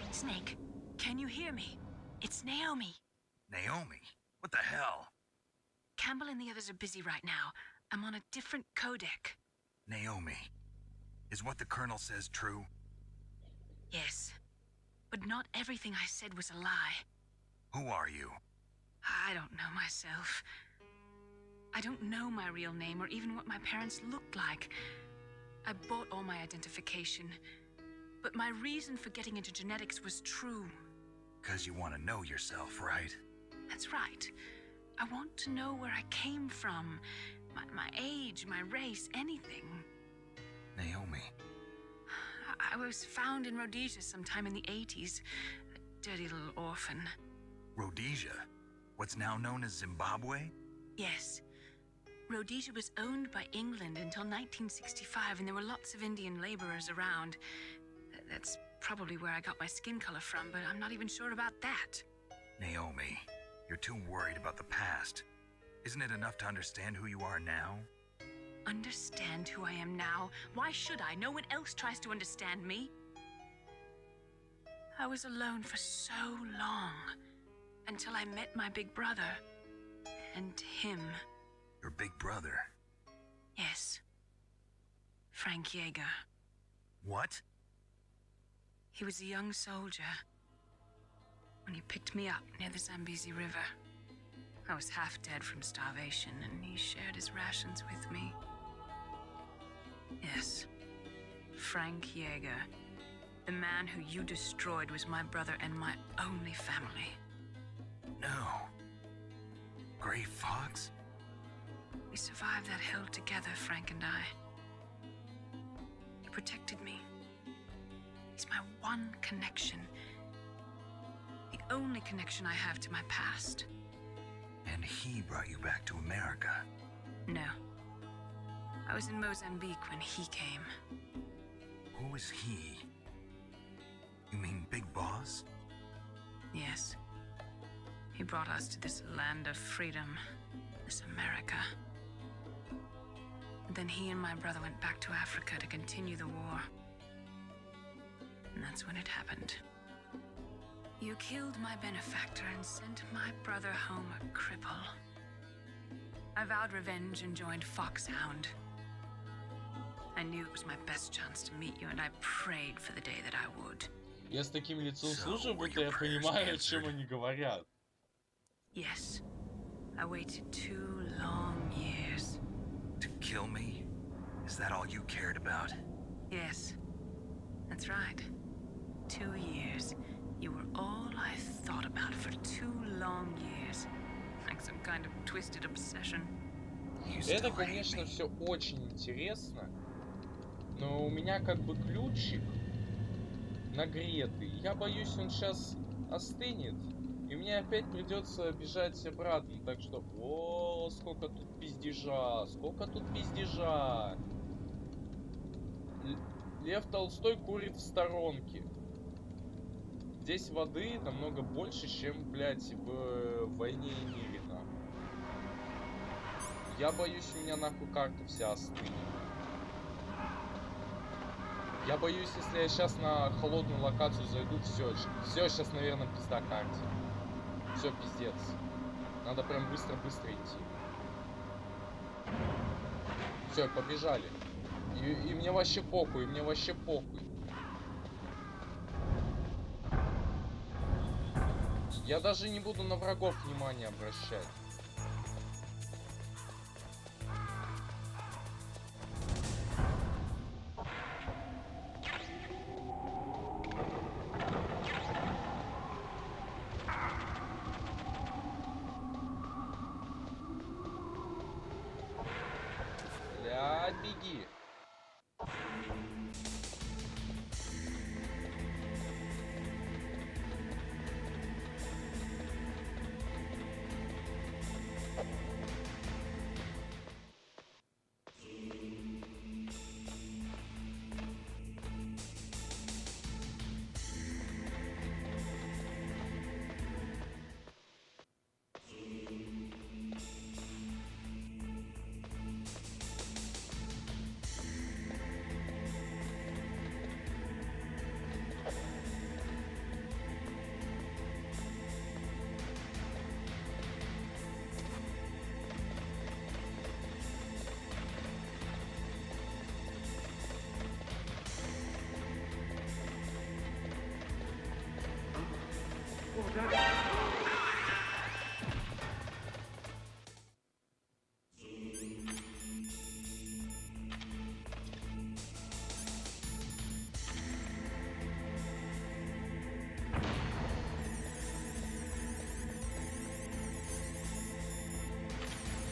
Snake, can you hear me? It's Naomi. Naomi? What the hell? Campbell and the others are busy right now. I'm on a different codec. Naomi, is what the Colonel says true? Yes, but not everything I said was a lie. Who are you? I don't know myself. I don't know my real name or even what my parents looked like. I bought all my identification. But my reason for getting into genetics was true. 'Cause you want to know yourself, right? That's right. I want to know where I came from. My age, my race, anything. Naomi. I was found in Rhodesia sometime in the 80s. A dirty little orphan. Rhodesia? What's now known as Zimbabwe? Yes. Rhodesia was owned by England until 1965, and there were lots of Indian laborers around. That's probably where I got my skin color from, but I'm not even sure about that. Naomi, you're too worried about the past. Isn't it enough to understand who you are now? Understand who I am now? Why should I? No one else tries to understand me. I was alone for so long, until I met my big brother. And him. Your big brother? Yes. Frank Yeager. What? He was a young soldier when he picked me up near the Zambezi River. I was half dead from starvation, and he shared his rations with me. Yes, Frank Yeager. The man who you destroyed was my brother and my only family. No. Gray Fox? We survived that hell together, Frank and I. He protected me. He's my one connection. The only connection I have to my past. And he brought you back to America. No. I was in Mozambique when he came. Who is he? You mean Big Boss? Yes. He brought us to this land of freedom, this America. And then he and my brother went back to Africa to continue the war. And that's when it happened. You killed my benefactor and sent my brother home a cripple. I vowed revenge and joined Foxhound. I knew it was my best chance to meet you, and I prayed for the day that I would. Я с таким лицом слушаю, будто я понимаю, о чем они говорят. Yes. I waited 2 long years. To kill me? Is that all you cared about? Yes. That's right. 2 years. You were all I thought about for 2 long years. Like some kind of twisted obsession. Это, конечно, все очень интересно, но у меня как бы ключик нагретый. Я боюсь, он сейчас остынет, и мне опять придется бежать обратно. Так что, о, сколько тут пиздежа, сколько тут пиздежа. Лев Толстой курит в сторонке. Здесь воды намного больше, чем, блядь, в «Войне и мире», нахуй. Я боюсь, у меня нахуй карта вся остынет. Я боюсь, если я сейчас на холодную локацию зайду, все, сейчас, наверное, пизда карте. Все, пиздец. Надо прям быстро-быстро идти. Все, побежали. И мне вообще похуй, мне вообще похуй. Я даже не буду на врагов внимания обращать. Бля, беги.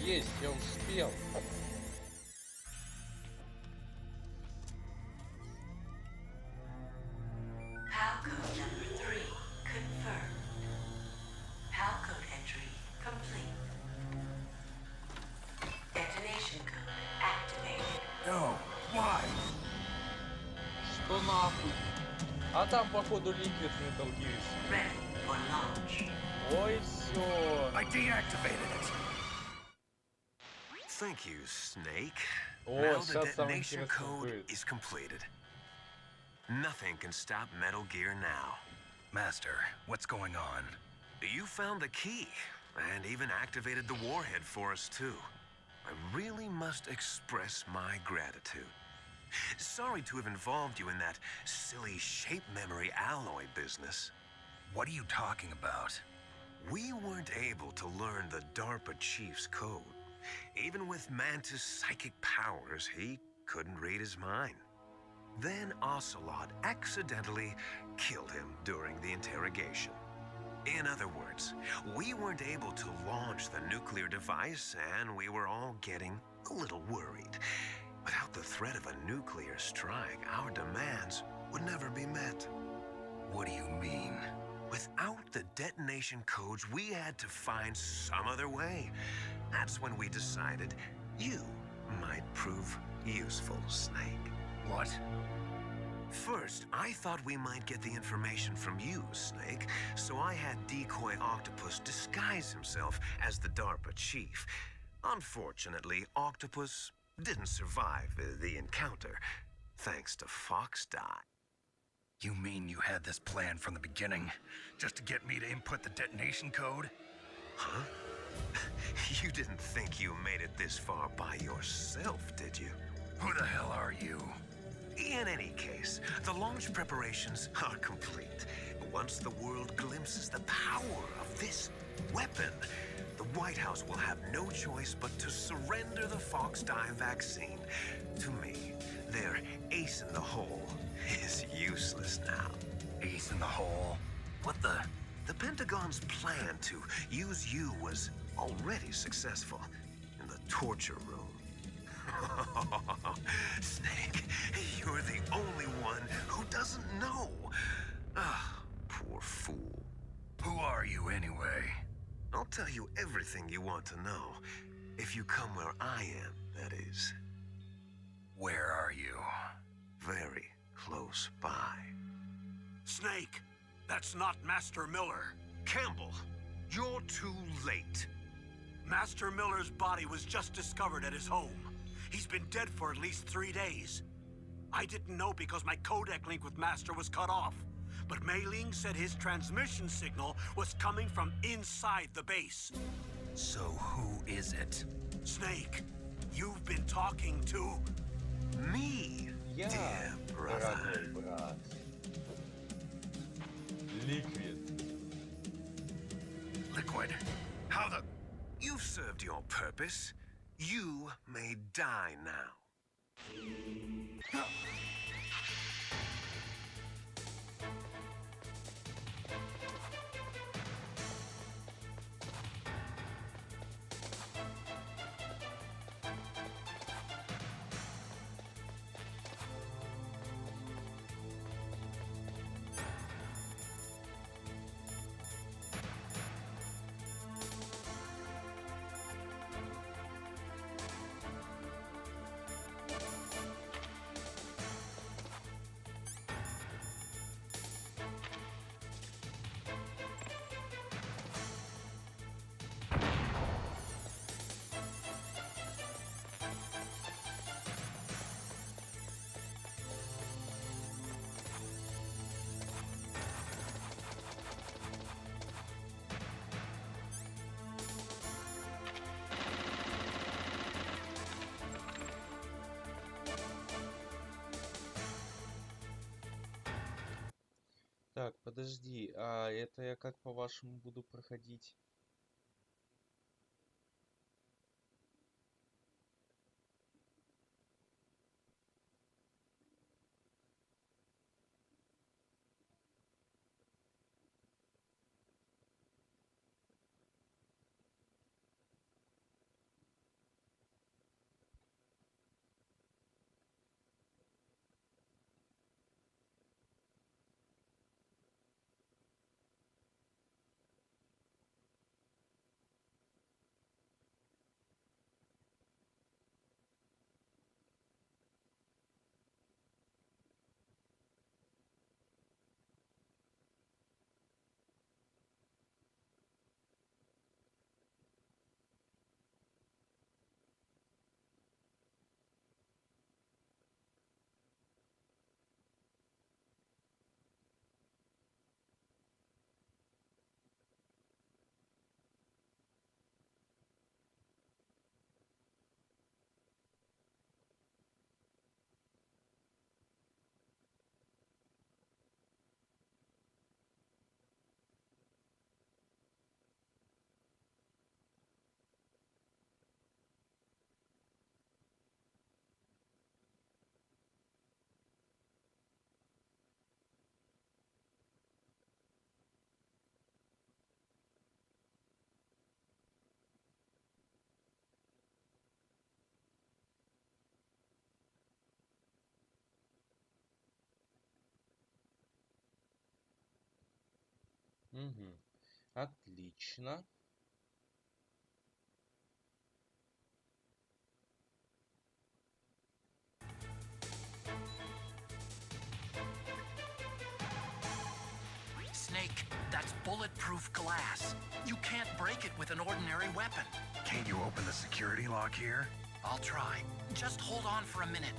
Есть, я успел. Palcode number 3 confirmed. Palcode entry complete. Detonation code activated. No, why? Что нахуй? А там, походу, ликвид Metal Gear. Ready for launch. Ой, все. I deactivated it. Thank you, Snake. Oh, Now the that's something detonation interesting code good. is completed. Nothing can stop Metal Gear now. Master, what's going on? You found the key, and even activated the warhead for us, too. I really must express my gratitude. Sorry to have involved you in that silly shape memory alloy business. What are you talking about? We weren't able to learn the DARPA chief's code. Even with Mantis' psychic powers, he couldn't read his mind. Then Ocelot accidentally killed him during the interrogation. In other words, we weren't able to launch the nuclear device, and we were all getting a little worried. Without the threat of a nuclear strike, our demands would never be met. What do you mean? Without the detonation codes, we had to find some other way. That's when we decided you might prove useful, Snake. What? First, I thought we might get the information from you, Snake, so I had Decoy Octopus disguise himself as the DARPA chief. Unfortunately, Octopus didn't survive the encounter, thanks to Fox Die. You mean you had this plan from the beginning, just to get me to input the detonation code? Huh? You didn't think you made it this far by yourself, did you? Who the hell are you? In any case, the launch preparations are complete. Once the world glimpses the power of this weapon, the White House will have no choice but to surrender the Fox Die vaccine to me. Their ace in the hole is useless now. Ace in the hole? What the? The Pentagon's plan to use you was already successful in the torture room. Snake, you're the only one who doesn't know. Ah, poor fool. Who are you anyway? I'll tell you everything you want to know. If you come where I am, that is. Where are you? Very close by. Snake, that's not Master Miller. Campbell, you're too late. Master Miller's body was just discovered at his home. He's been dead for at least 3 days. I didn't know because my codec link with Master was cut off. But Mei Ling said his transmission signal was coming from inside the base. So who is it? Snake, you've been talking to Me, Я, dear brother. дорогой брат. Ликвид. Liquid. How the... You've served your purpose. You may die now. Так, подожди, а это я как по-вашему буду проходить? Угу. Отлично. Snake, that's bulletproof glass. You can't break it with an ordinary weapon. Can't you open the security lock here? I'll try. Just hold on for a minute.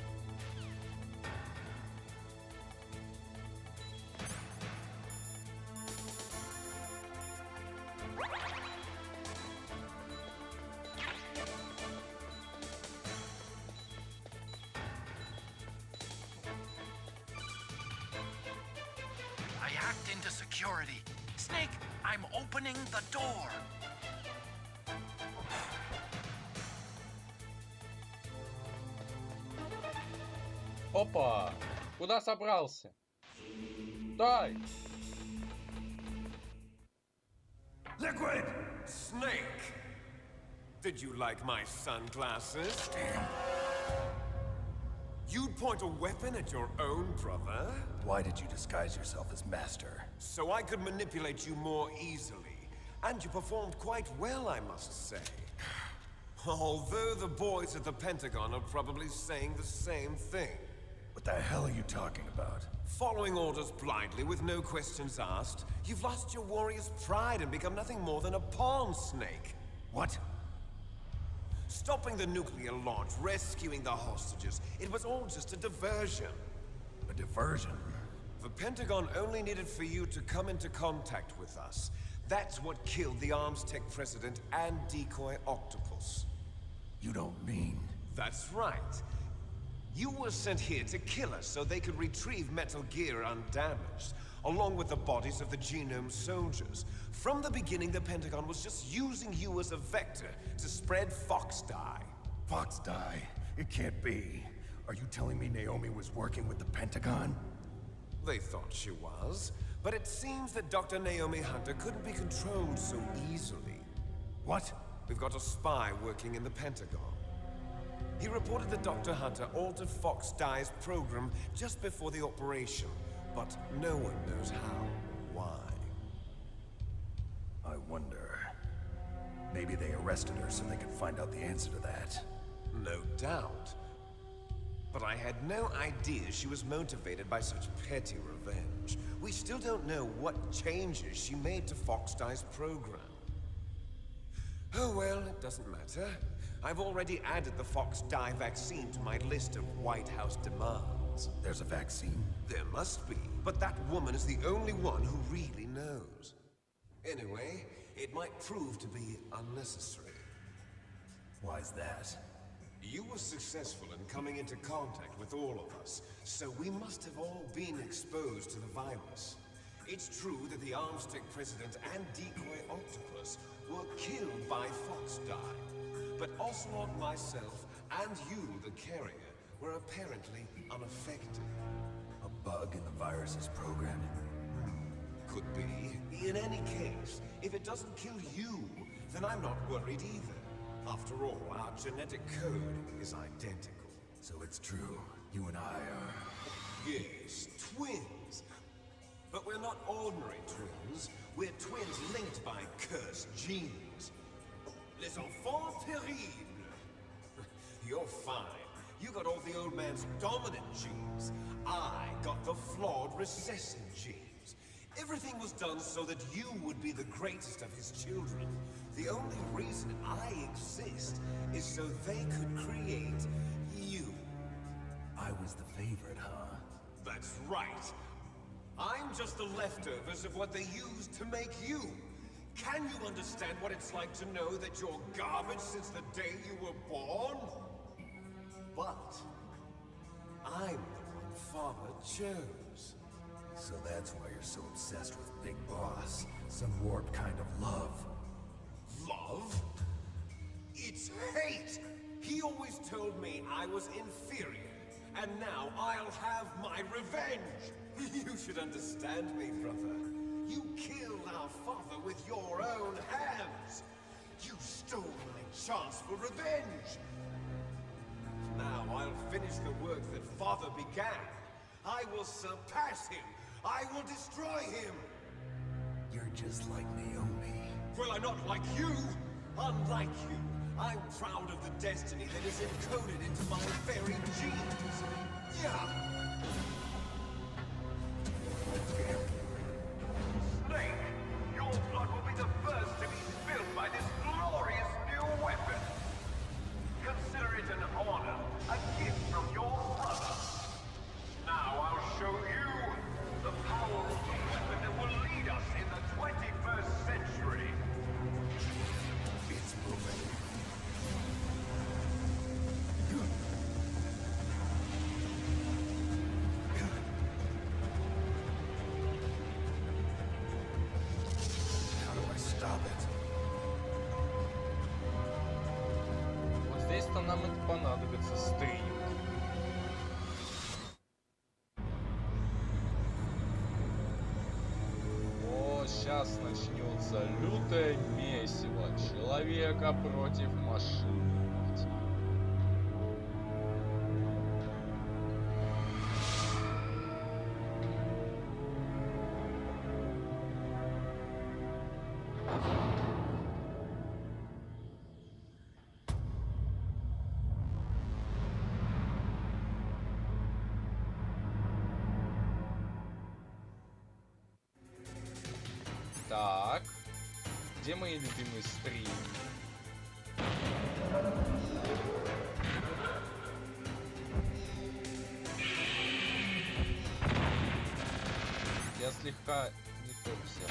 I hacked into security. Snake, I'm opening the door. Опа! Куда собрался? Дай! Liquid! Snake! Did you like my sunglasses? Damn. You'd point a weapon at your own brother? Why did you disguise yourself as master? So I could manipulate you more easily. And you performed quite well, I must say. Although the boys at the Pentagon are probably saying the same thing. What the hell are you talking about? Following orders blindly with no questions asked, you've lost your warrior's pride and become nothing more than a pawn, Snake. What? Stopping the nuclear launch, rescuing the hostages, it was all just a diversion. A diversion? The Pentagon only needed for you to come into contact with us. That's what killed the Arms Tech president and decoy octopus. You don't mean... That's right. You were sent here to kill us so they could retrieve Metal Gear undamaged, along with the bodies of the Genome soldiers. From the beginning, the Pentagon was just using you as a vector to spread Fox dye. Fox dye? It can't be. Are you telling me Naomi was working with the Pentagon? They thought she was, but it seems that Dr. Naomi Hunter couldn't be controlled so easily. What? We've got a spy working in the Pentagon. He reported that Dr. Hunter altered Fox Dye's program just before the operation, but no one knows how or why. I wonder... Maybe they arrested her so they could find out the answer to that. No doubt. But I had no idea she was motivated by such petty revenge. We still don't know what changes she made to Fox Dye's program. Oh well, it doesn't matter. I've already added the Fox Dye vaccine to my list of White House demands. There's a vaccine? There must be, but that woman is the only one who really knows. Anyway, it might prove to be unnecessary. Why's that? You were successful in coming into contact with all of us, so we must have all been exposed to the virus. It's true that the Arms Tech president and decoy octopus were killed by Fox Dye, but Ocelot, myself, and you, the carrier, were apparently unaffected. A bug in the virus's programming? Could be. In any case, if it doesn't kill you, then I'm not worried either. After all, our genetic code is identical. So it's true, you and I are... Yes, twins. But we're not ordinary twins. We're twins linked by cursed genes. Les enfants terribles. You're fine. You got all the old man's dominant genes. I got the flawed recessive genes. Everything was done so that you would be the greatest of his children. The only reason I exist is so they could create you. I was the favorite, huh? That's right. I'm just the leftovers of what they used to make you. Can you understand what it's like to know that you're garbage since the day you were born? But I'm the one Father chose. So that's why you're so obsessed with Big Boss. Some warped kind of love. Love? It's hate! He always told me I was inferior. And now I'll have my revenge! You should understand me, brother. You killed our father with your own hands. You stole my chance for revenge. Now I'll finish the work that father began. I will surpass him. I will destroy him. you're just like Naomi. Well, I'm not like you! Unlike you, I'm proud of the destiny that is encoded into my very genes. Yeah. Snake, your blood will be the first to be spilled by this glorious new weapon. Consider it an honor, a gift from your brother. Now I'll show you the power of the weapon that will lead us in the 21st century. It's moving. How do I stop it? Вот здесь-то нам это понадобится стрим. О, сейчас начнется лютое месиво человека против машины. Так, где мои любимые стримы? Я слегка не то взял.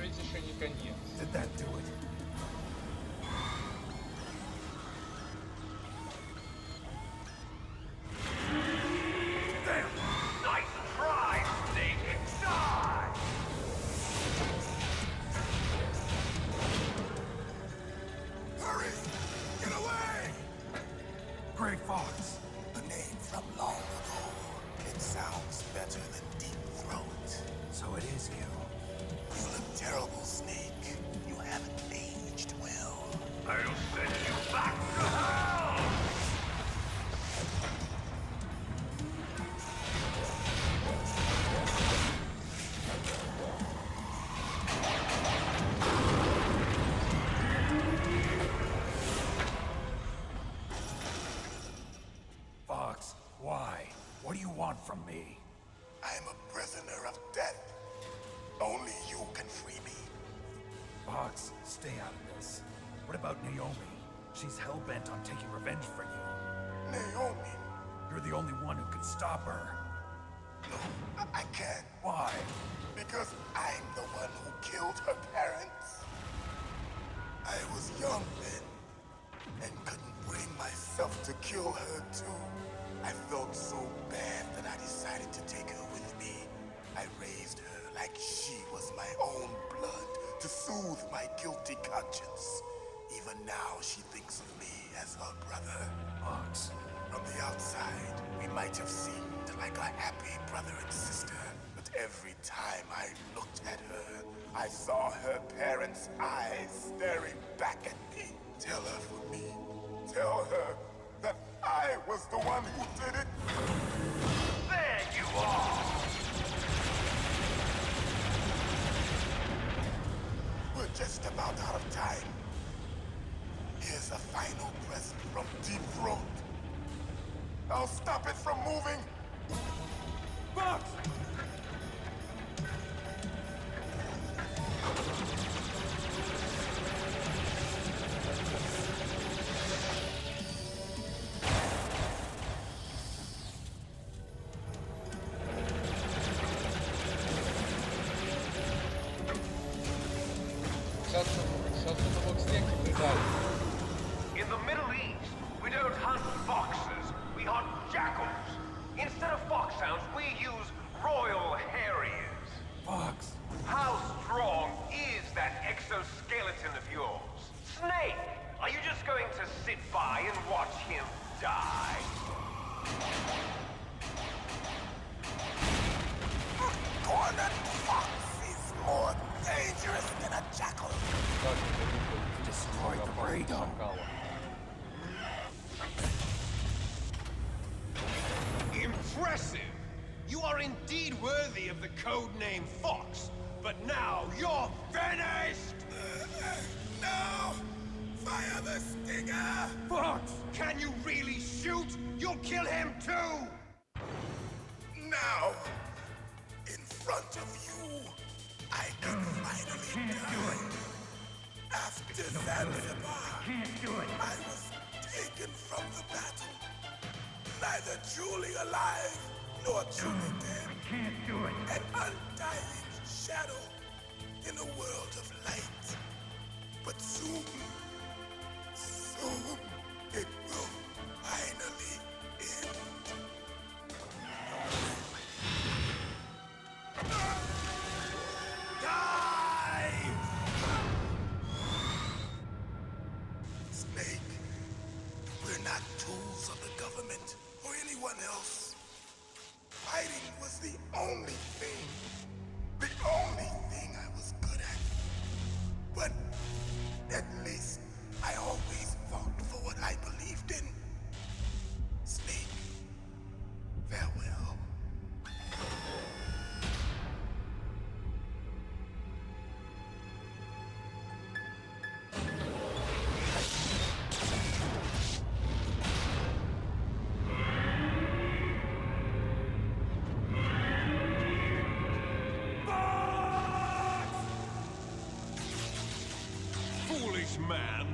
ведь еще не конец. Did that do it? From me. I'm a prisoner of death. Only you can free me. Fox, stay out of this. What about Naomi? She's hell-bent on taking revenge for you. Naomi? You're the only one who can stop her. No, I can't. Why? Because I'm the one who killed her parents. I was young then, and couldn't bring myself to kill her too. I felt so bad that I decided to take her with me. I raised her like she was my own blood to soothe my guilty conscience. Even now, she thinks of me as her brother. Fox. From the outside, we might have seemed like a happy brother and sister, but every time I looked at her, I saw her parents' eyes staring back at me. Tell her for me. Tell her that I was the one who did it. There you are! We're just about out of time. Here's a final present from Deep Throat. I'll stop it from moving. Fox! In the Middle East, we don't hunt foxes, we hunt jackals. Instead of foxhounds, we use royal harriers. Fox! How strong is that exoskeleton of yours? Snake, are you just going to sit by and watch him die? Cornered fox is more dangerous than a jackal. Destroyed the radar. Impressive! You are indeed worthy of the codename Fox, but now you're finished! No! Fire the stinger! Fox! Can you really shoot? You'll kill him too! Now, in front of you, I can finally die. After Zanzibar, I was taken from the battle. Neither truly alive, nor truly dead. An undying shadow in a world of light. But soon, soon, it will finally end. Snake, we're not tools of the government or anyone else. Fighting was the only thing I was good at. But at least I always fought for what I believed in. Snake, farewell. Foolish man.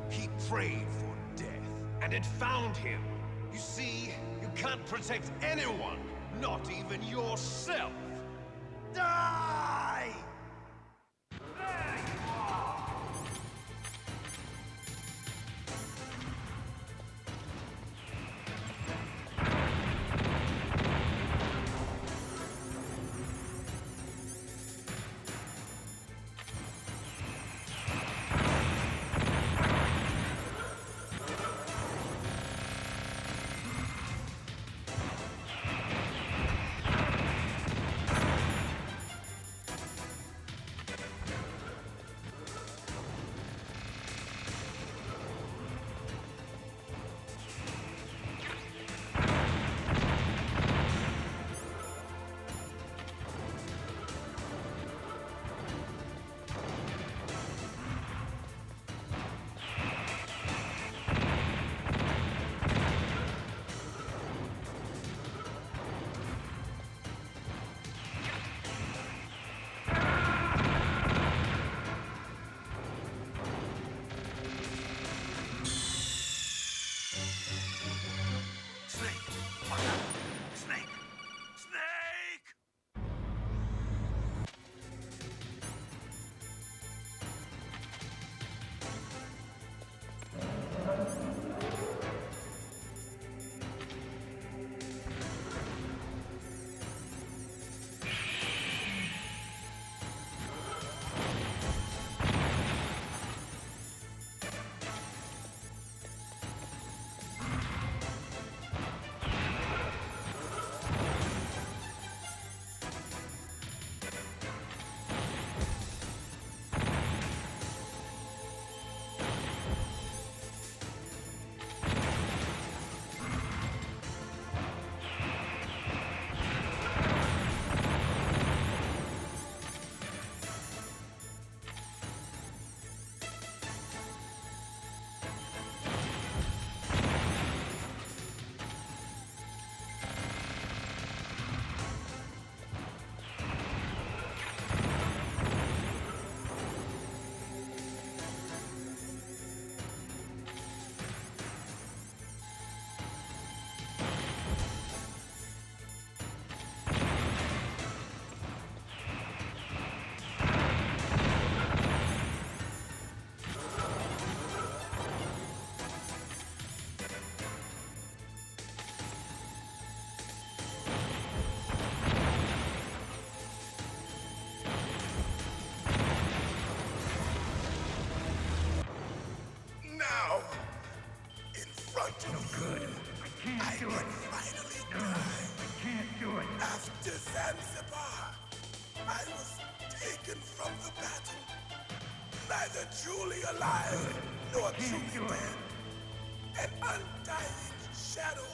He prayed for death, and it found him. You see, you can't protect anyone, not even yourself. Die! After Zanzibar, I was taken from the battle, neither truly alive nor truly dead, an undying shadow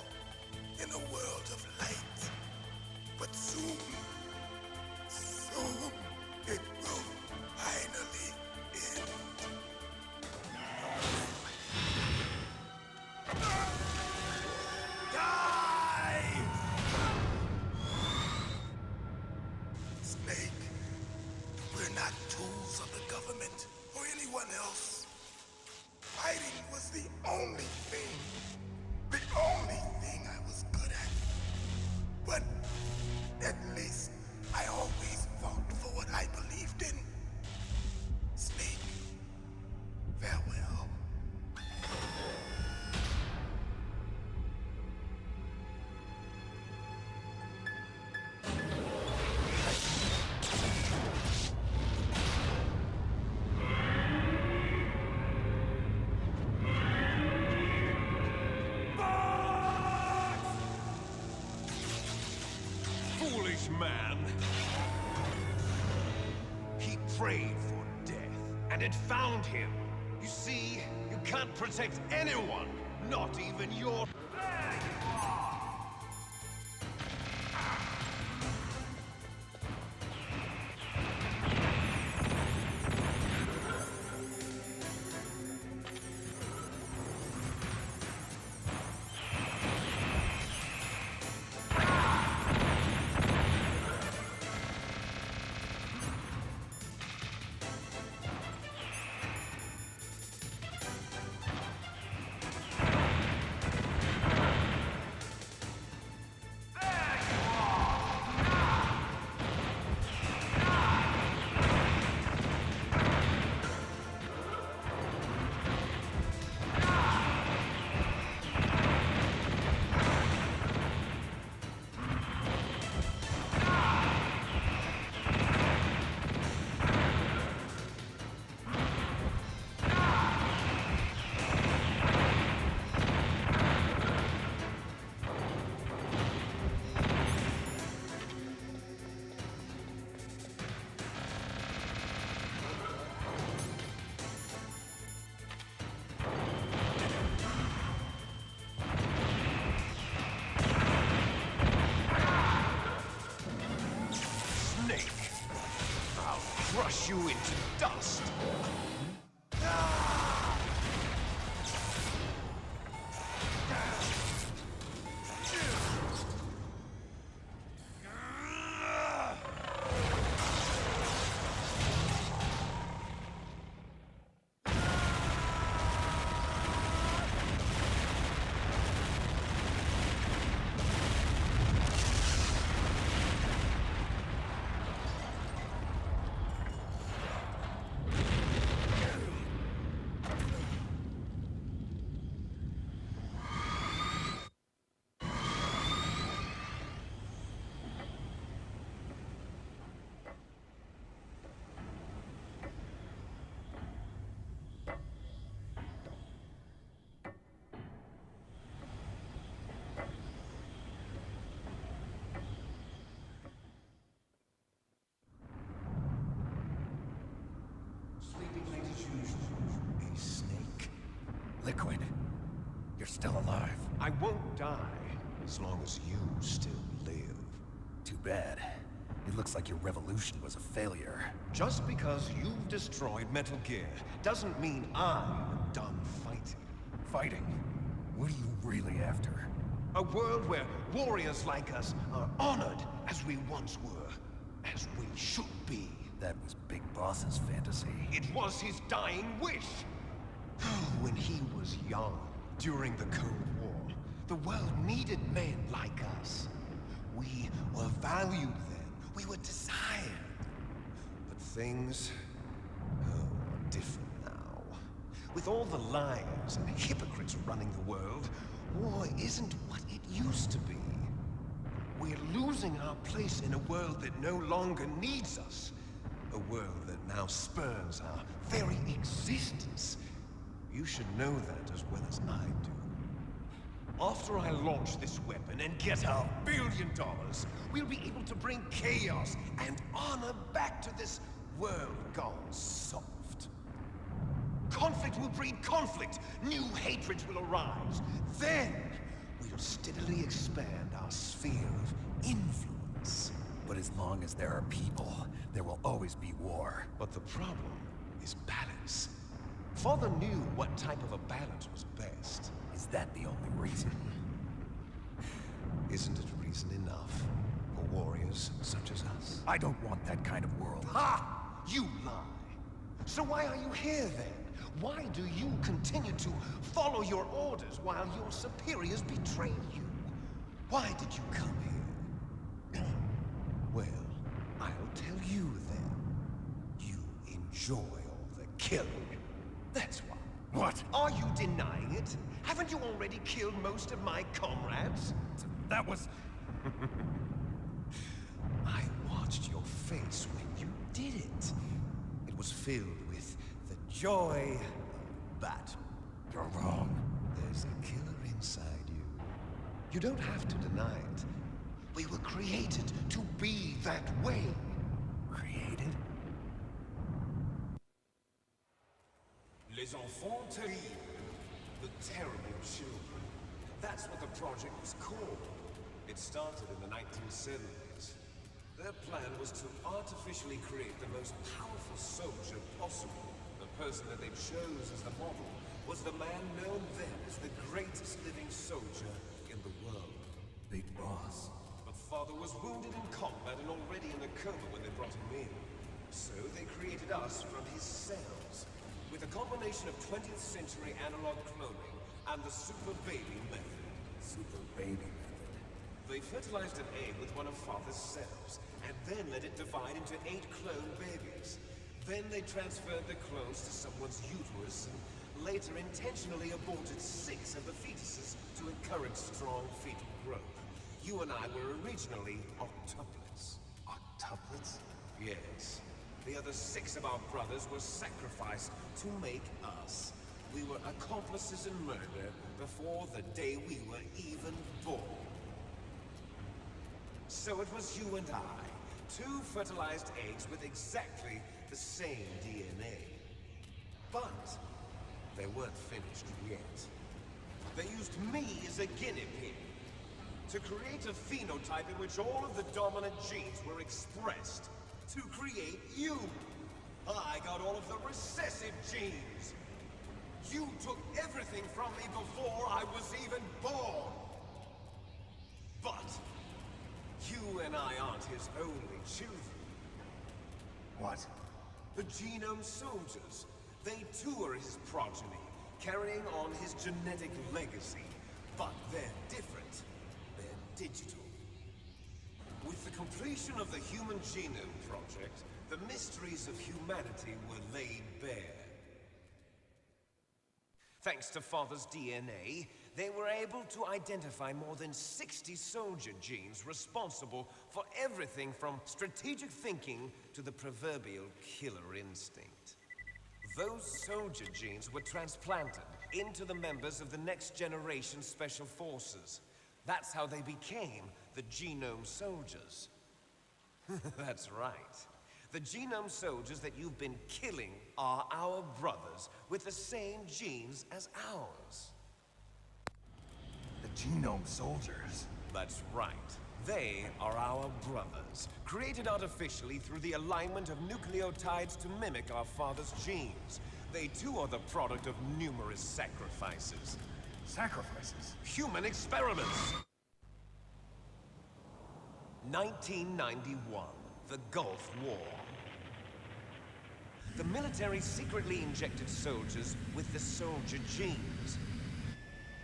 in a world of light. But soon, soon, it will finally end. Snake, we're not tools of the government or anyone else. Fighting was the only thing I was good at. But at least I always fought for what I believed in. Snake, farewell. Foolish man. He prayed for death, and it found him. You see, you can't protect anyone, not even your... crush you into dust. A snake. Liquid. You're still alive. I won't die as long as you still live. Too bad. It looks like your revolution was a failure. Just because you've destroyed Metal Gear doesn't mean I'm done fighting. Fighting? What are you really after? A world where warriors like us are honored as we once were, as we should be. That was Big Boss's fantasy. It was his dying wish. When he was young, during the Cold War, the world needed men like us. We were valued then. We were desired. But things are different now. With all the lies and hypocrites running the world, war isn't what it used to be. We're losing our place in a world that no longer needs us. A world that now spurns our very existence. You should know that as well as I do. After I launch this weapon and get our $1 billion, we'll be able to bring chaos and honor back to this world gone soft. Conflict will breed conflict. New hatreds will arise. Then, we'll steadily expand our sphere of influence. But as long as there are people, there will always be war. But the problem is balance. Father knew what type of a balance was best. Is that the only reason? Isn't it reason enough for warriors such as us? I don't want that kind of world. Ha! You lie! So why are you here then? Why do you continue to follow your orders while your superiors betray you? Why did you come here? Well, I'll tell you then. You enjoy all the killing. That's why. What? Are you denying it? Haven't you already killed most of my comrades? That was... I watched your face when you did it. It was filled with the joy of battle. You're wrong. There's a killer inside you. You don't have to deny it. We were created to be that way. Created? Les enfants terribles. The terrible children. That's what the project was called. It started in the 1970s. Their plan was to artificially create the most powerful soldier possible. The person that they chose as the model was the man known then as the greatest living soldier in the world. Big Boss. But Father was wounded in combat and already in a coma when they brought him in. So they created us from his cells, with a combination of 20th century analog cloning and the super baby method. Super baby method. They fertilized an egg with one of Father's cells, and then let it divide into 8 clone babies. Then they transferred the clones to someone's uterus, and later intentionally aborted 6 of the fetuses to encourage strong fetal growth. You and I were originally octuplets. Octuplets? Yes. The other 6 of our brothers were sacrificed to make us. We were accomplices in murder before the day we were even born. So it was you and I, 2 fertilized eggs with exactly the same DNA. But they weren't finished yet. They used me as a guinea pig to create a phenotype in which all of the dominant genes were expressed. To create you. I got all of the recessive genes. You took everything from me before I was even born. But you and I aren't his only children. What? The Genome Soldiers. They too are his progeny, carrying on his genetic legacy. But they're different. They're digital. With the completion of the Human Genome Project, the mysteries of humanity were laid bare. Thanks to Father's DNA, they were able to identify more than 60 soldier genes responsible for everything from strategic thinking to the proverbial killer instinct. Those soldier genes were transplanted into the members of the next generation special forces. That's how they became the Genome Soldiers. That's right. The Genome Soldiers that you've been killing are our brothers with the same genes as ours. The Genome Soldiers? That's right. They are our brothers, created artificially through the alignment of nucleotides to mimic our father's genes. They too are the product of numerous sacrifices. Sacrifices? Human experiments! 1991, the Gulf War. The military secretly injected soldiers with the soldier genes.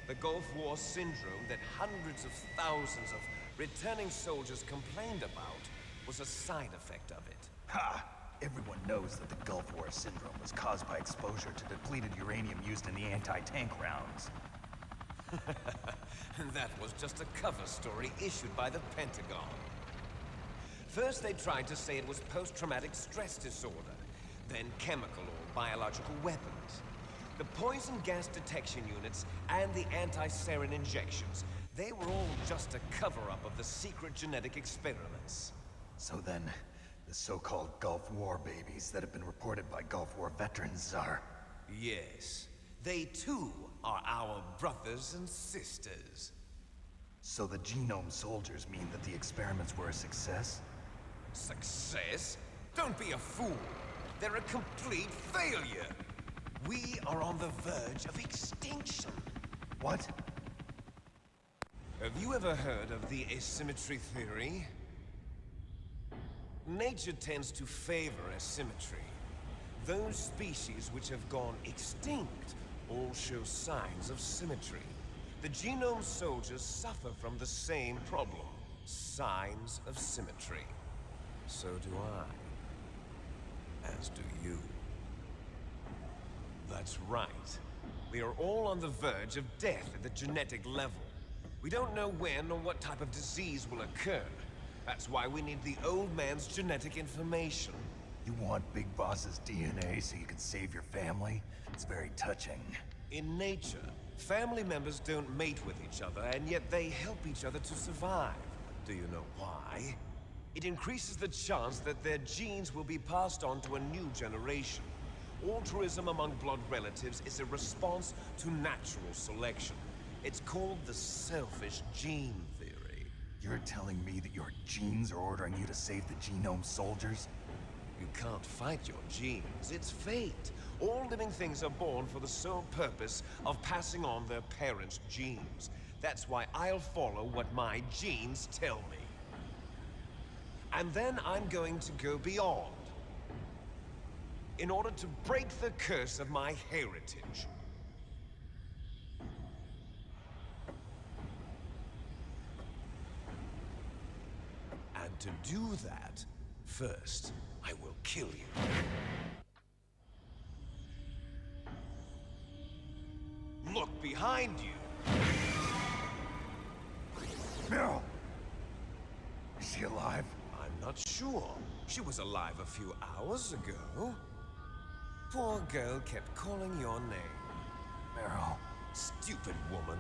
The Gulf War syndrome that hundreds of thousands of returning soldiers complained about was a side effect of it. Ha! Everyone knows that the Gulf War syndrome was caused by exposure to depleted uranium used in the anti-tank rounds. That was just a cover story issued by the Pentagon. First they tried to say it was post-traumatic stress disorder, then chemical or biological weapons. The poison gas detection units and the anti-sarin injections, they were all just a cover-up of the secret genetic experiments. So then, the so-called Gulf War babies that have been reported by Gulf War veterans are... Yes, they too are our brothers and sisters. So the Genome Soldiers mean that the experiments were a success? Success? Don't be a fool. They're a complete failure. We are on the verge of extinction. What? Have you ever heard of the asymmetry theory? Nature tends to favor asymmetry. Those species which have gone extinct all show signs of symmetry. The Genome Soldiers suffer from the same problem, signs of symmetry. So do I. As do you. That's right. We are all on the verge of death at the genetic level. We don't know when or what type of disease will occur. That's why we need the old man's genetic information. You want Big Boss's DNA so you can save your family? It's very touching. In nature, family members don't mate with each other, and yet they help each other to survive. Do you know why? It increases the chance that their genes will be passed on to a new generation. Altruism among blood relatives is a response to natural selection. It's called the selfish gene theory. You're telling me that your genes are ordering you to save the Genome Soldiers? You can't fight your genes. It's fate. All living things are born for the sole purpose of passing on their parents' genes. That's why I'll follow what my genes tell me. And then I'm going to go beyond. In order to break the curse of my heritage. And to do that, first, I will kill you. Look behind you! Meryl! Is she alive? I'm not sure. She was alive a few hours ago. Poor girl kept calling your name. Meryl. Stupid woman.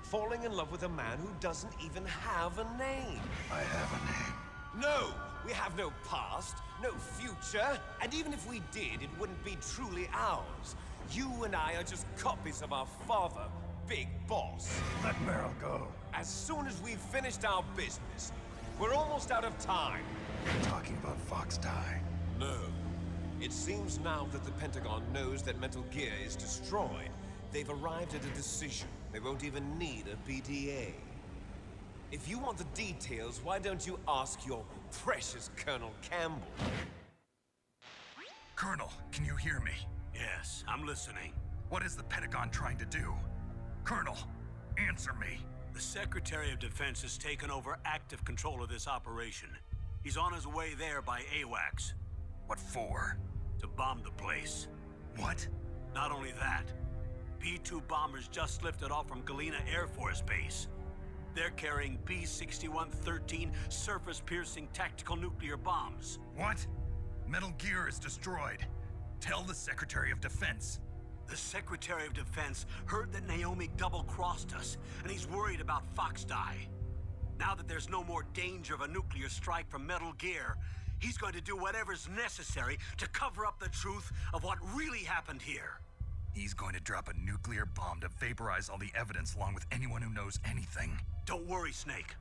Falling in love with a man who doesn't even have a name. I have a name. No! We have no past, no future, and even if we did, it wouldn't be truly ours. You and I are just copies of our father, Big Boss. Let Meryl go. As soon as we've finished our business, we're almost out of time. You're talking about Fox Die. No. It seems now that the Pentagon knows that Metal Gear is destroyed. They've arrived at a decision. They won't even need a BDA. If you want the details, why don't you ask your precious Colonel Campbell? Colonel, can you hear me? Yes, I'm listening. What is the Pentagon trying to do? Colonel, answer me. The Secretary of Defense has taken over active control of this operation. He's on his way there by AWACS. What for? To bomb the place. What? Not only that, B-2 bombers just lifted off from Galena Air Force Base. They're carrying B-6113 surface-piercing tactical nuclear bombs. What? Metal Gear is destroyed. Tell the Secretary of Defense. The Secretary of Defense heard that Naomi double-crossed us, and he's worried about Fox Die. Now that there's no more danger of a nuclear strike from Metal Gear, he's going to do whatever's necessary to cover up the truth of what really happened here. He's going to drop a nuclear bomb to vaporize all the evidence along with anyone who knows anything. Don't worry, Snake.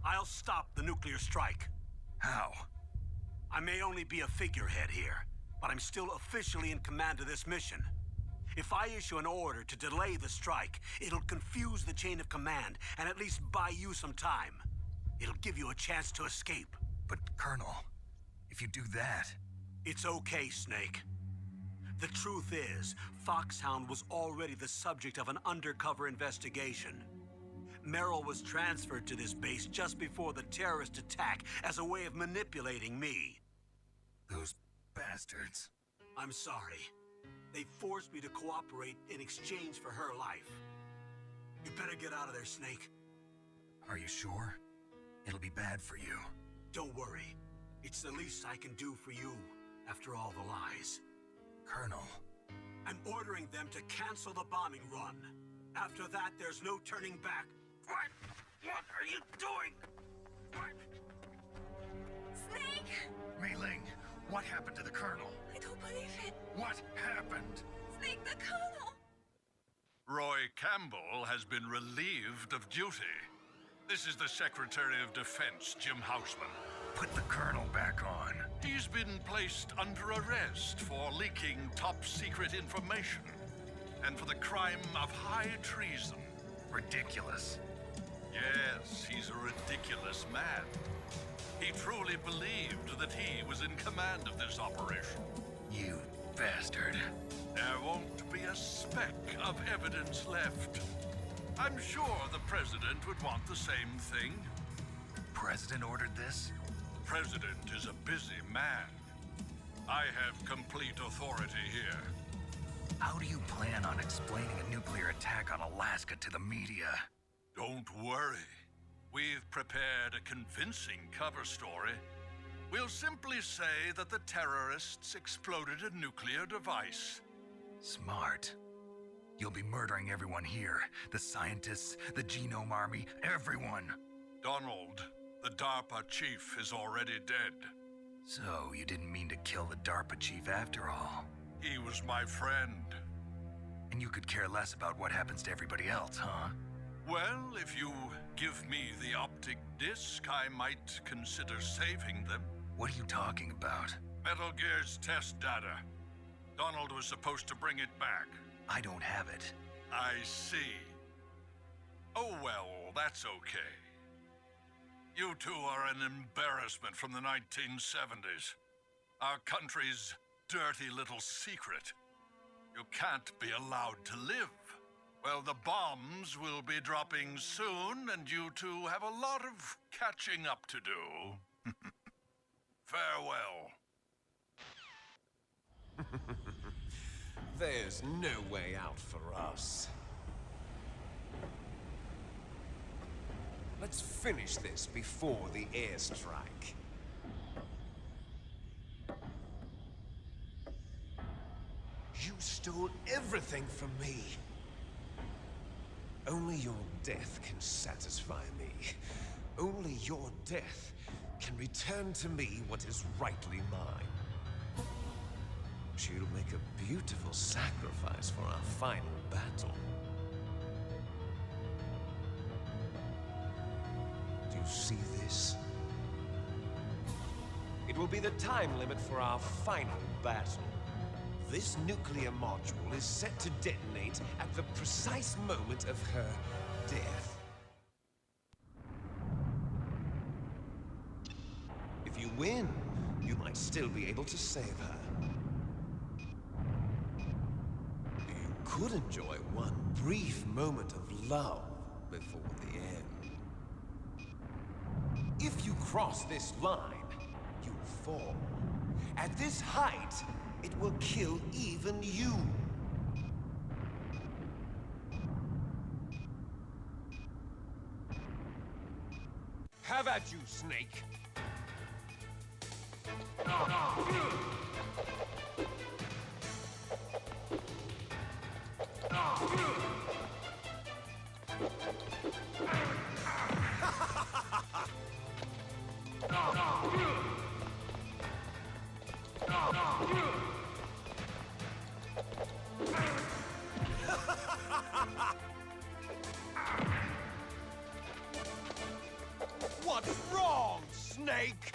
I'll stop the nuclear strike. How? I may only be a figurehead here, but I'm still officially in command of this mission. If I issue an order to delay the strike, it'll confuse the chain of command and at least buy you some time. It'll give you a chance to escape. But, Colonel, if you do that... It's okay, Snake. The truth is, Foxhound was already the subject of an undercover investigation. Merrill was transferred to this base just before the terrorist attack as a way of manipulating me. Those bastards. I'm sorry. They forced me to cooperate in exchange for her life. You better get out of there, Snake. Are you sure? It'll be bad for you. Don't worry. It's the least I can do for you after all the lies. Colonel. I'm ordering them to cancel the bombing run. After that, there's no turning back. What? What are you doing? What? Snake! Mei Ling, what happened to the Colonel? I don't believe it. What happened? Snake, the Colonel! Roy Campbell has been relieved of duty. This is the Secretary of Defense, Jim Houseman. Put the Colonel back on. He's been placed under arrest for leaking top-secret information and for the crime of high treason. Ridiculous. Yes, he's a ridiculous man. He truly believed that he was in command of this operation. You bastard. There won't be a speck of evidence left. I'm sure the President would want the same thing. President ordered this? President is a busy man. I have complete authority here. How do you plan on explaining a nuclear attack on Alaska to the media? Don't worry. We've prepared a convincing cover story. We'll simply say that the terrorists exploded a nuclear device. Smart. You'll be murdering everyone here. The scientists, the Genome Army, everyone. Donald, the DARPA chief, is already dead. So, you didn't mean to kill the DARPA chief after all? He was my friend. And you could care less about what happens to everybody else, huh? Well, if you give me the optic disc, I might consider saving them. What are you talking about? Metal Gear's test data. Donald was supposed to bring it back. I don't have it. I see. Oh well, that's okay. You two are an embarrassment from the 1970s. Our country's dirty little secret. You can't be allowed to live. Well, the bombs will be dropping soon, and you two have a lot of catching up to do. Farewell. There's no way out for us. Let's finish this before the airstrike. You stole everything from me. Only your death can satisfy me. Only your death can return to me what is rightly mine. She'll make a beautiful sacrifice for our final battle. Do you see this? It It will be the time limit for our final battle. This nuclear module is set to detonate at the precise moment of her death. If you win, you might still be able to save her. You could enjoy one brief moment of love before the end. If you cross this line, you fall. At this height, it will kill even you. Have at you, Snake. What's wrong, Snake?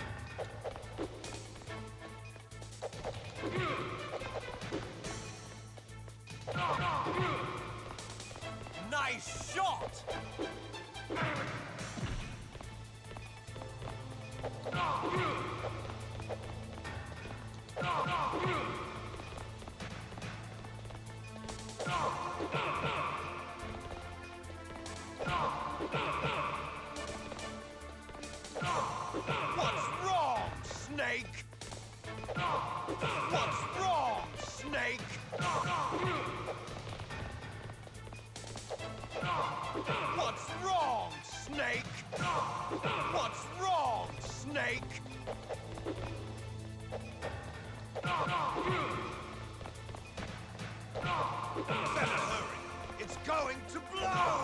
Nice shot! What's wrong, Snake? What's wrong, Snake? What's wrong, Snake? What's wrong, Snake? Better hurry. It's going to blow!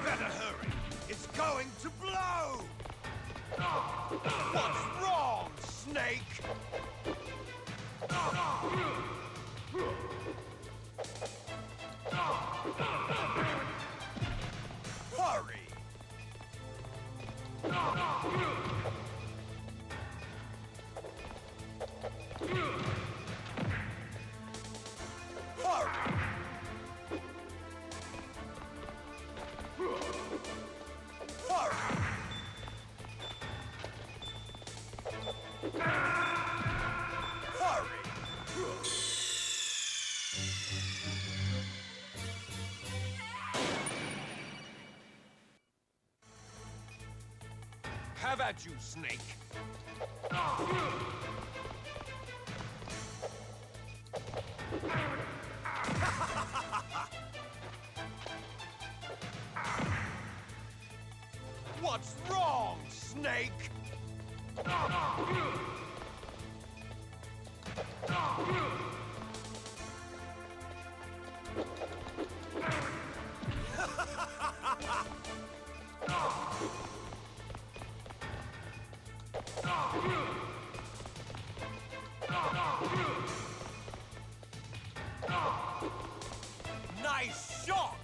Better hurry. It's going to blow! What's wrong, Snake? Hurry! Hurry! Hurry! Hurry! Have at you, Snake. What's wrong, Snake? Nice shot!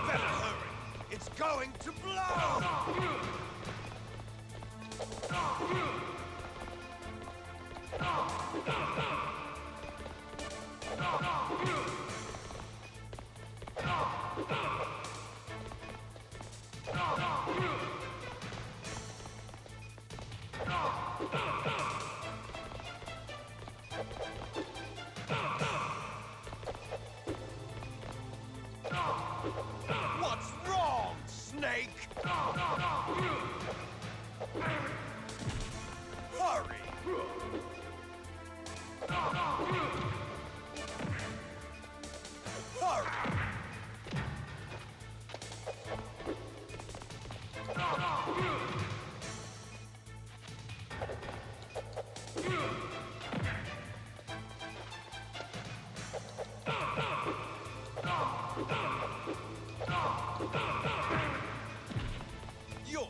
Better hurry! It's going to blow! What's wrong, Snake? Hurry! Hurry! You're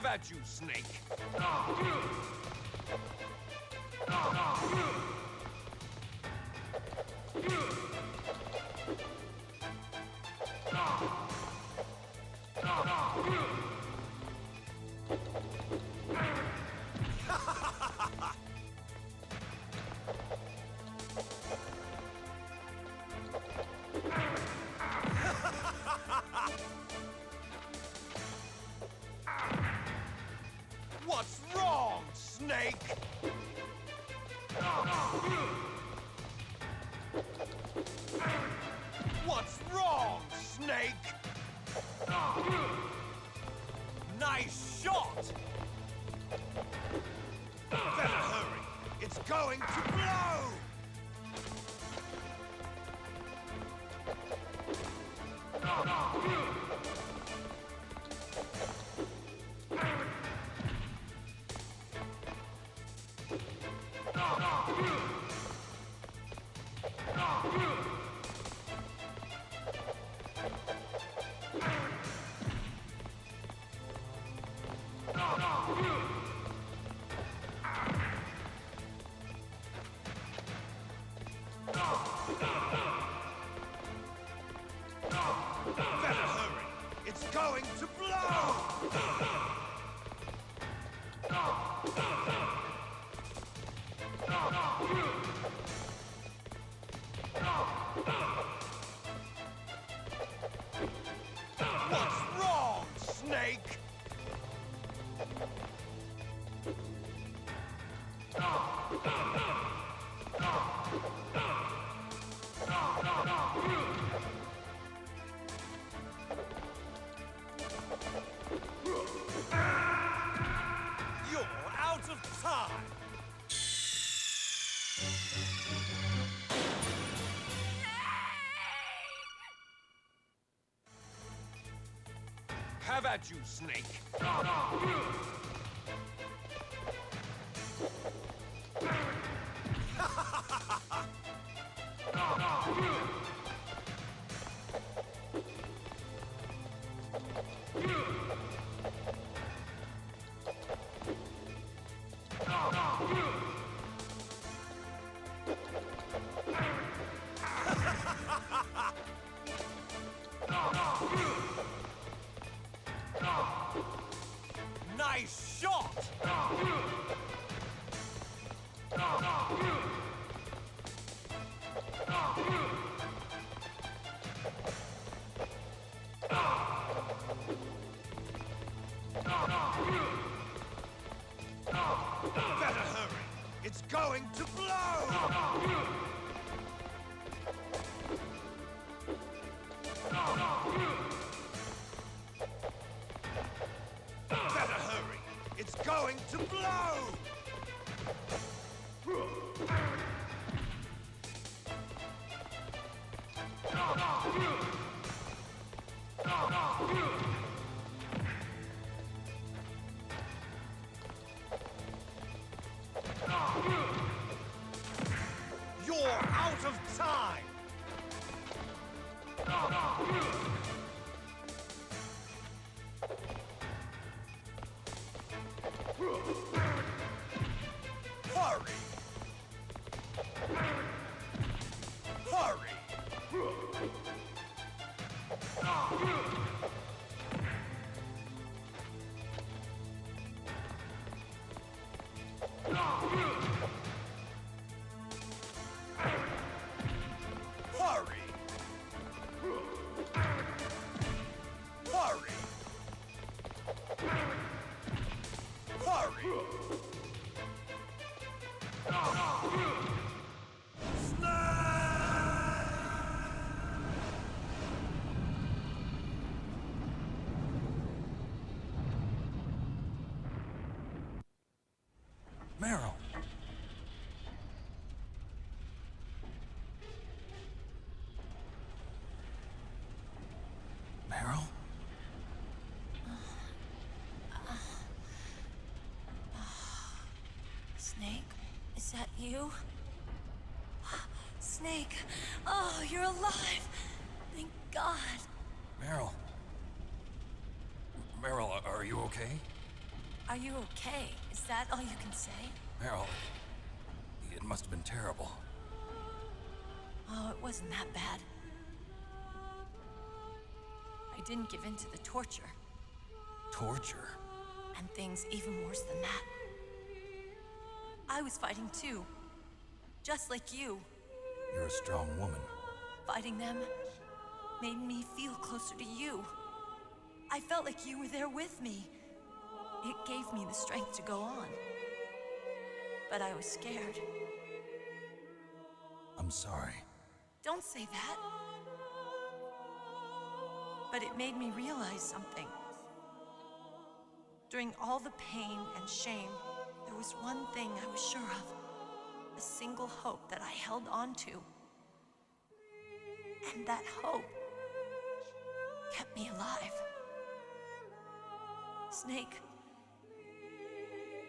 at you, Snake. What's wrong, Snake? What's wrong, Snake? Nice shot! Better hurry. It's going to blow! Better hurry. It's going to blow! What's wrong, Snake? You're out of time! Have at you, Snake! Nice shot! Better hurry! It's going to blow! Better hurry! It's going to blow! You're out of time! Hurry! Hurry! Hurry! Hurry! Hurry! Meryl. Meryl? Snake? Is that you? Snake! Oh, you're alive! Thank God! Meryl. Meryl, are you okay? Are you okay? Is that all you can say? Meryl, it must have been terrible. Oh, it wasn't that bad. I didn't give in to the torture. Torture? And things even worse than that. I was fighting too. Just like you. You're a strong woman. Fighting them made me feel closer to you. I felt like you were there with me. It gave me the strength to go on. But I was scared. I'm sorry. Don't say that. But it made me realize something. During all the pain and shame, there was one thing I was sure of. A single hope that I held on to. And that hope kept me alive. Snake,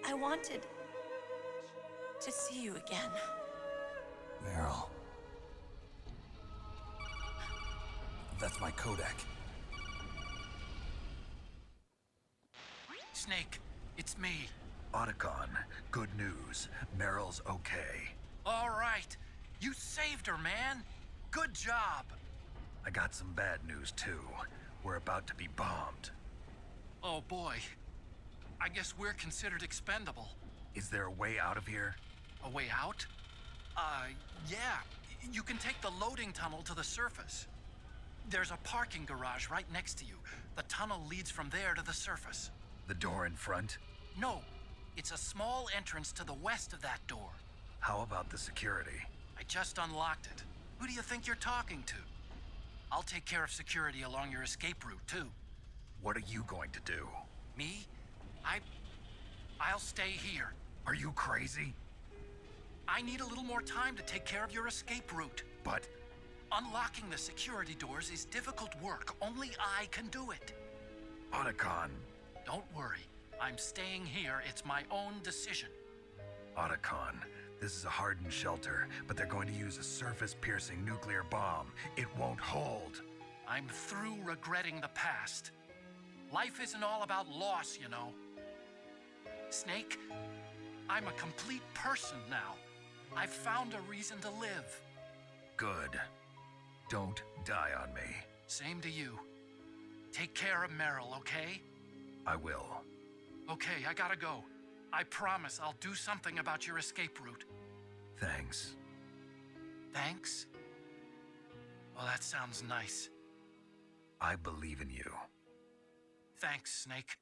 I wanted to see you again. Meryl. That's my Kodak. Snake, it's me. Otacon, good news. Meryl's okay. All right. You saved her, man. Good job. I got some bad news, too. We're about to be bombed. Oh, boy. I guess we're considered expendable. Is there a way out of here? A way out? Yeah. You can take the loading tunnel to the surface. There's a parking garage right next to you. The tunnel leads from there to the surface. The door in front? No. It's a small entrance to the west of that door. How about the security? I just unlocked it. Who do you think you're talking to? I'll take care of security along your escape route, too. What are you going to do? Me? I'll stay here. Are you crazy? I need a little more time to take care of your escape route. But... Unlocking the security doors is difficult work. Only I can do it. Otacon. Don't worry. I'm staying here. It's my own decision. Otacon, this is a hardened shelter, but they're going to use a surface-piercing nuclear bomb. It won't hold. I'm through regretting the past. Life isn't all about loss, you know. Snake, I'm a complete person now. I've found a reason to live. Good. Don't die on me. Same to you. Take care of Meryl, okay? I will. Okay, I gotta go. I promise I'll do something about your escape route. Thanks. Thanks? Well, that sounds nice. I believe in you. Thanks, Snake.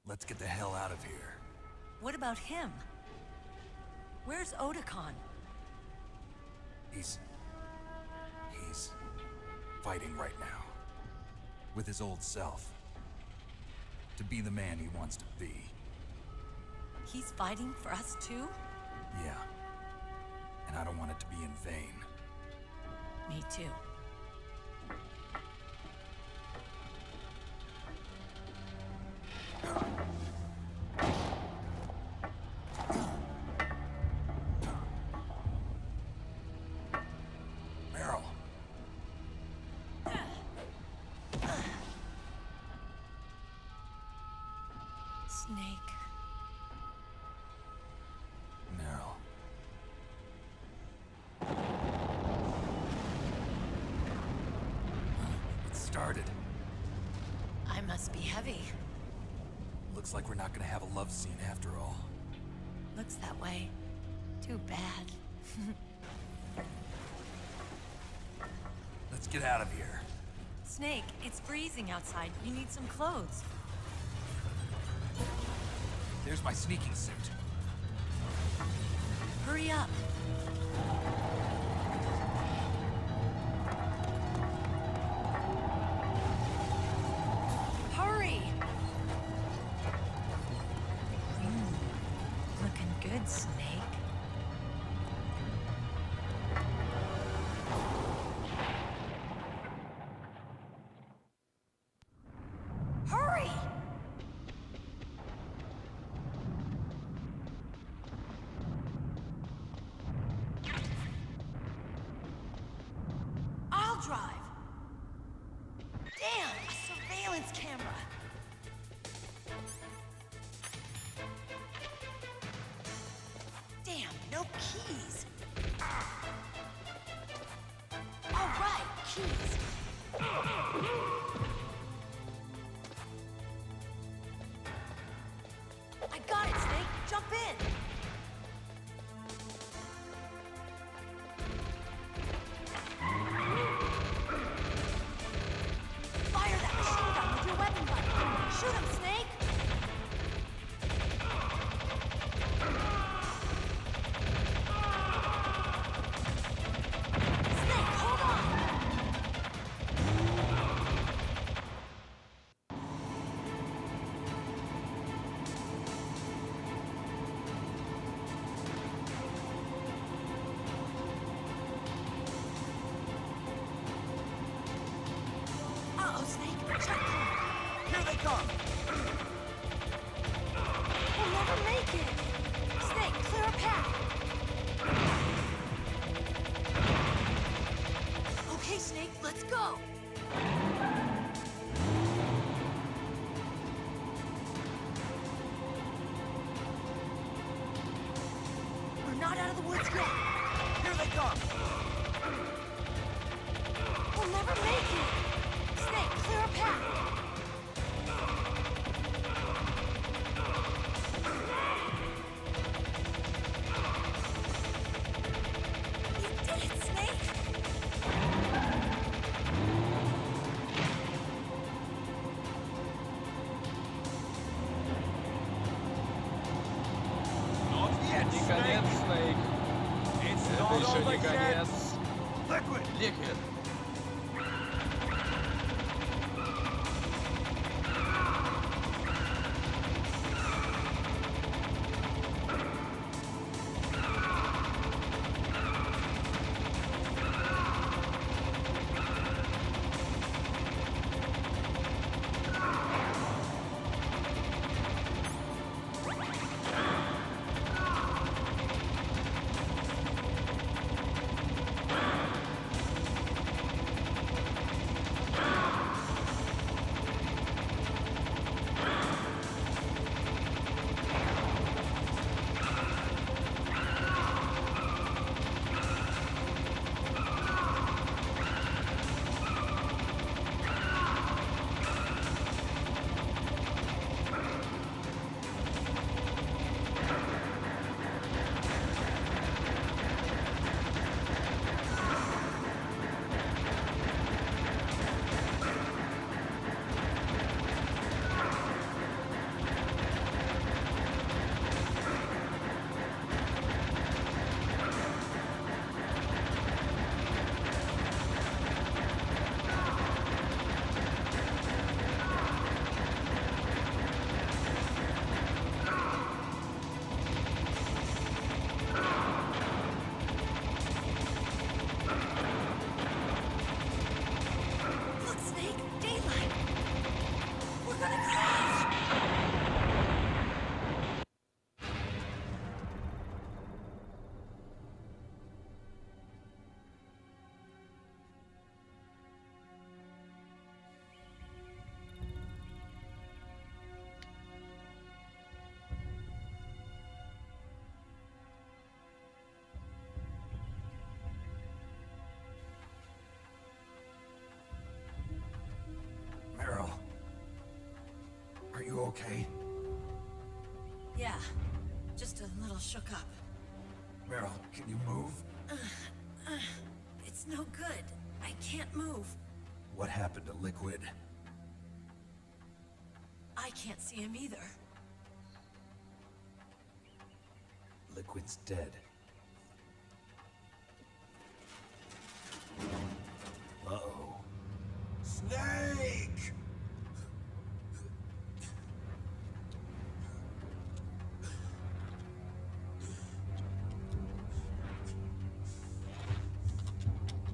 Let's get the hell out of here. What about him? Where's Otacon? He's fighting right now. With his old self. To be the man he wants to be. He's fighting for us too? Yeah. And I don't want it to be in vain. Me too. Meryl. Snake. Meryl. It started. I must be heavy. Looks like we're not gonna have a love scene after all. Looks that way. Too bad. Let's get out of here. Snake, it's freezing outside. You need some clothes. There's my sneaking suit. Hurry up. Hurry! Looking good, Snake. Hurry! I'll drive. Damn, a surveillance camera. no keys. All right, keys. I got it, Snake. Jump in. Fire that machine gun with your weapon button. Shoot him, Snake. Snake, hold on. Uh-oh, Snake. Checkpoint. Here they come! We'll never make it. Snake, clear a path. Okay, Snake, let's go. We're not out of the woods yet. Here they come! We'll never make it. Snake, clear a path. You did it, Snake. Not yet, Не конец, Снейк. It's Это not еще over не yet. конец. Liquid! Ликвид. Look, Snake, daylight. We're gonna crash. Meryl, are you okay? Yeah, just a little shook up. Meryl, can you move? It's no good. I can't move. What happened to Liquid? I can't see him either. Liquid's dead. Uh-oh. Snake!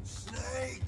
Snake!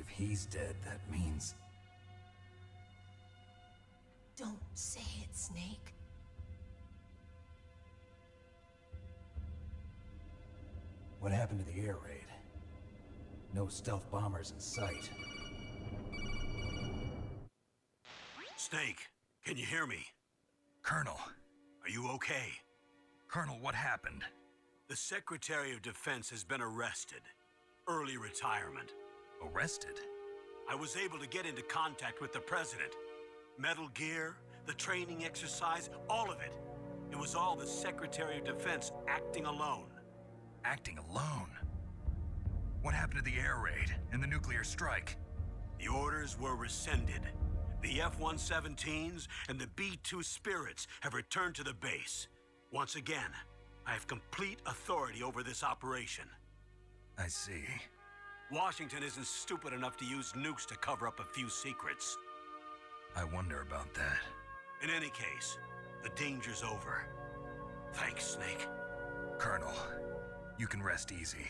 If he's dead, that means... Don't say it, Snake. What happened to the air raid? No stealth bombers in sight. Snake, can you hear me? Colonel. Are you okay? Colonel, what happened? The Secretary of Defense has been arrested. Early retirement. Arrested? I was able to get into contact with the President. Metal Gear, the training exercise, all of it. It was all the Secretary of Defense acting alone. Acting alone? What happened to the air raid and the nuclear strike? The orders were rescinded. The F-117s and the B-2 Spirits have returned to the base. Once again, I have complete authority over this operation. I see. Washington isn't stupid enough to use nukes to cover up a few secrets. I wonder about that. In any case, the danger's over. Thanks, Snake. Colonel, you can rest easy.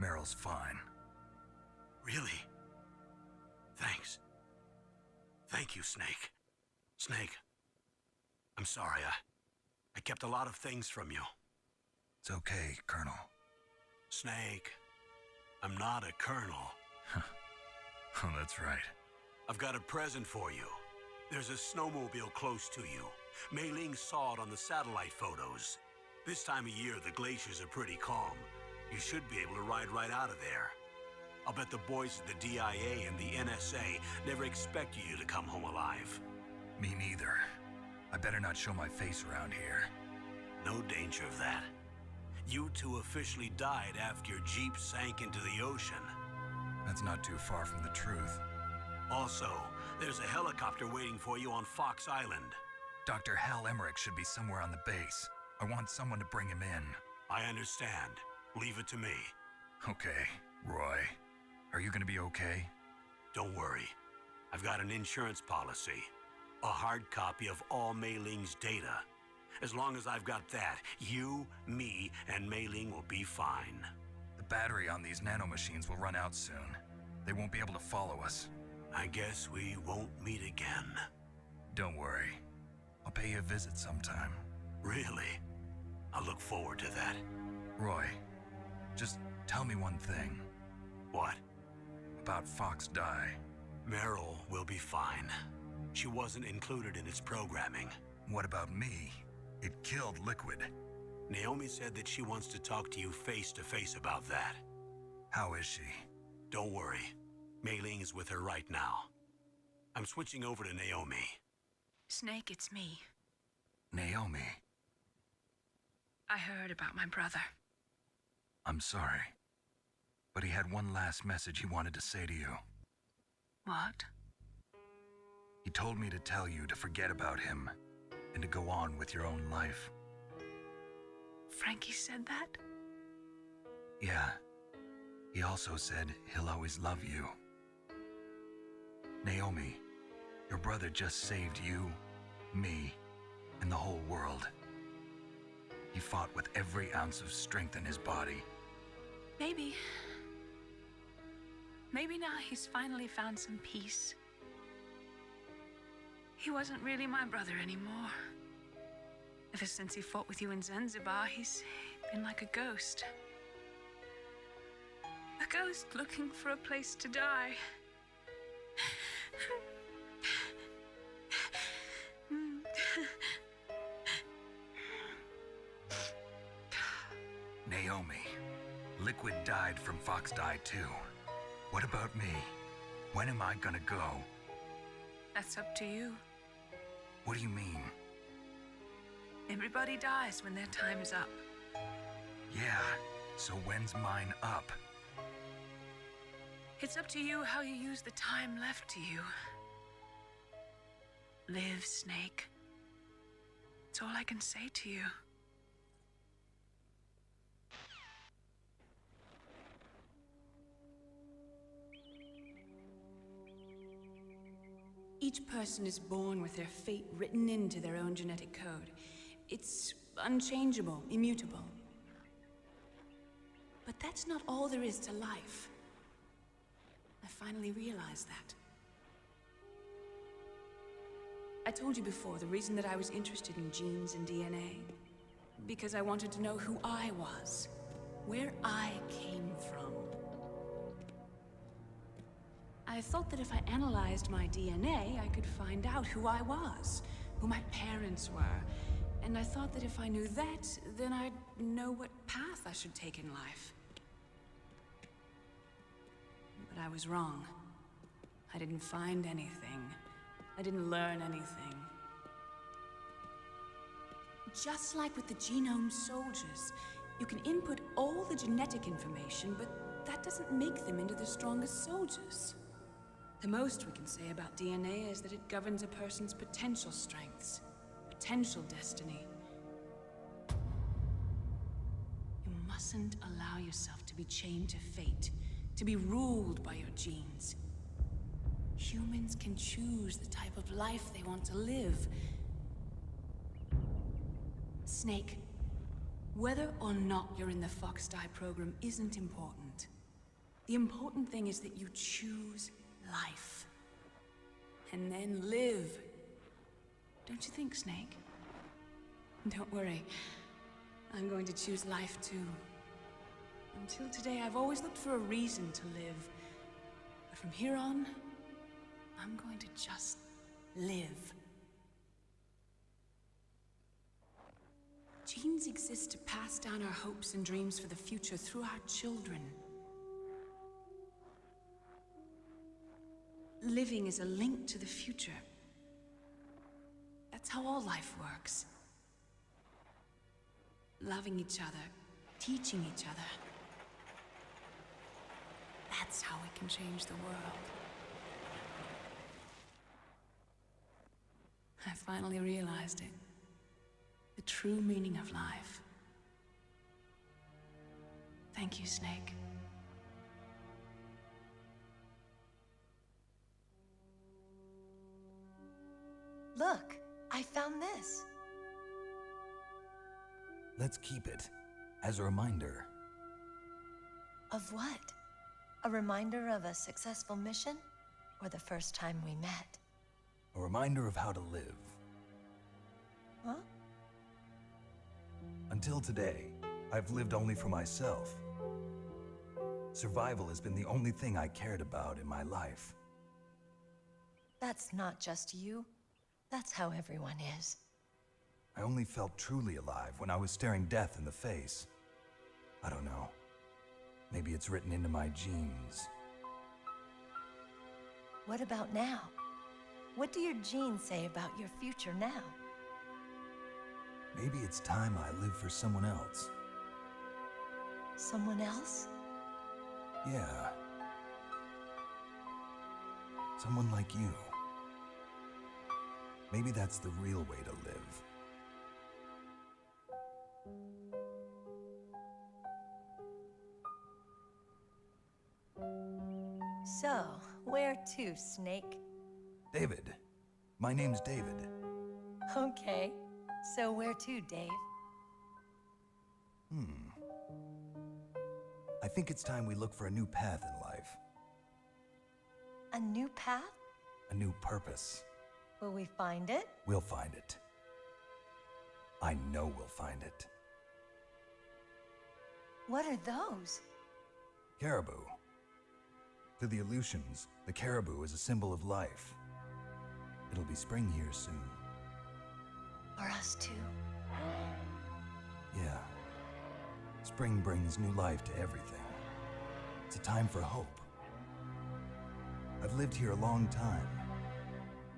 Meryl's fine. Really? Thanks. Thank you, Snake. Snake, I'm sorry. I kept a lot of things from you. It's okay, Colonel. Snake, I'm not a colonel. Oh, that's right. I've got a present for you. There's a snowmobile close to you. Mei Ling saw it on the satellite photos. This time of year, the glaciers are pretty calm. You should be able to ride right out of there. I'll bet the boys at the DIA and the NSA never expected you to come home alive. Me neither. I better not show my face around here. No danger of that. You two officially died after your Jeep sank into the ocean. That's not too far from the truth. Also, there's a helicopter waiting for you on Fox Island. Dr. Hal Emmerich should be somewhere on the base. I want someone to bring him in. I understand. Leave it to me. Okay, Roy. Are you gonna be okay? Don't worry. I've got an insurance policy. A hard copy of all Mei Ling's data. As long as I've got that, you, me, and Mei Ling will be fine. The battery on these nanomachines will run out soon. They won't be able to follow us. I guess we won't meet again. Don't worry. I'll pay you a visit sometime. Really? I look forward to that. Roy, just tell me one thing. What? About Fox Die. Meryl will be fine. She wasn't included in its programming. What about me? It killed Liquid. Naomi said that she wants to talk to you face to face about that. How is she? Don't worry. Mei Ling is with her right now. I'm switching over to Naomi. Snake, it's me. Naomi. I heard about my brother. I'm sorry. But he had one last message he wanted to say to you. What? He told me to tell you to forget about him and to go on with your own life. Frankie said that? Yeah. He also said he'll always love you. Naomi, your brother just saved you, me, and the whole world. He fought with every ounce of strength in his body. Maybe. Maybe now he's finally found some peace. He wasn't really my brother anymore. Ever since he fought with you in Zanzibar, he's been like a ghost. A ghost looking for a place to die. Naomi, Liquid died from Fox Die too. What about me? When am I gonna go? That's up to you. What do you mean? Everybody dies when their time's up. Yeah, so when's mine up? It's up to you how you use the time left to you. Live, Snake. That's all I can say to you. Each person is born with their fate written into their own genetic code. It's unchangeable, immutable. But that's not all there is to life. A I finally realized that. I told you before the reason that I was interested in genes and DNA. Because I wanted to know who I was, where I came from. I thought that if I analyzed my DNA, I could find out who I was, who my parents were. And I thought that if I knew that, then I'd know what path I should take in life. But I was wrong. I didn't find anything. I didn't learn anything. Just like with the genome soldiers, you can input all the genetic information, but that doesn't make them into the strongest soldiers. The most we can say about DNA is that it governs a person's potential strengths, potential destiny. You mustn't allow yourself to be chained to fate, to be ruled by your genes. Humans can choose the type of life they want to live. Snake, whether or not you're in the Fox-Die program isn't important. The important thing is that you choose life. And then live. Don't you think, Snake? Don't worry. I'm going to choose life too. Until today, I've always looked for a reason to live. But from here on, I'm going to just live. Genes exist to pass down our hopes and dreams for the future through our children. Living is a link to the future. That's how all life works. Loving each other, teaching each other. That's how we can change the world. I finally realized it. The true meaning of life. Thank you, Snake. Look, I found this. Let's keep it as a reminder. Of what? A reminder of a successful mission? Or the first time we met? A reminder of how to live. Huh? Until today, I've lived only for myself. Survival has been the only thing I cared about in my life. That's not just you. That's how everyone is. I only felt truly alive when I was staring death in the face. I don't know. Maybe it's written into my genes. What about now? What do your genes say about your future now? Maybe it's time I live for someone else. Someone else? Yeah. Someone like you. Maybe that's the real way to live. So, where to, Snake? David. My name's David. Okay. So where to, Dave? I think it's time we look for a new path in life. A new path? A new purpose. Will we find it? We'll find it. I know we'll find it. What are those? Caribou. To the Aleutians, the caribou is a symbol of life. It'll be spring here soon. For us too? Yeah. Spring brings new life to everything. It's a time for hope. I've lived here a long time,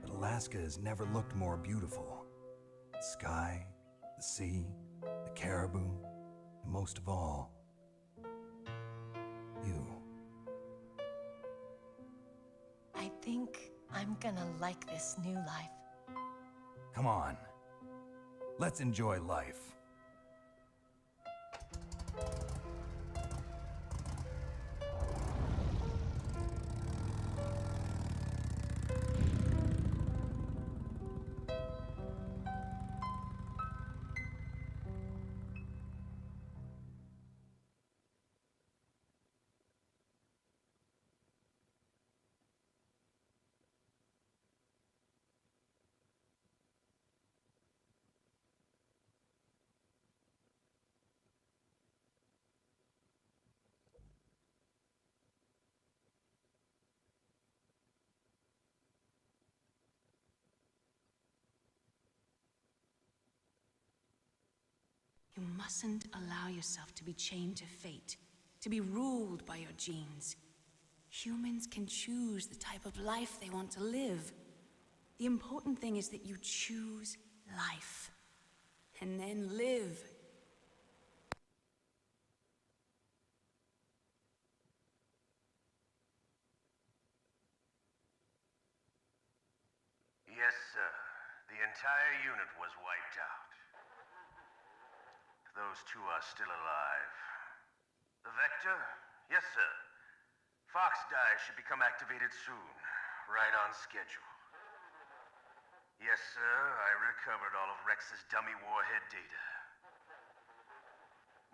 but Alaska has never looked more beautiful. The sky, the sea, the caribou, and most of all, you. I think I'm gonna like this new life. Come on. Let's enjoy life. You mustn't allow yourself to be chained to fate, to be ruled by your genes. Humans can choose the type of life they want to live. The important thing is that you choose life, and then live. Yes, sir. The entire unit was wiped out. Those two are still alive. The Vector? Yes, sir. Fox Die should become activated soon. Right on schedule. Yes, sir. I recovered all of Rex's dummy warhead data.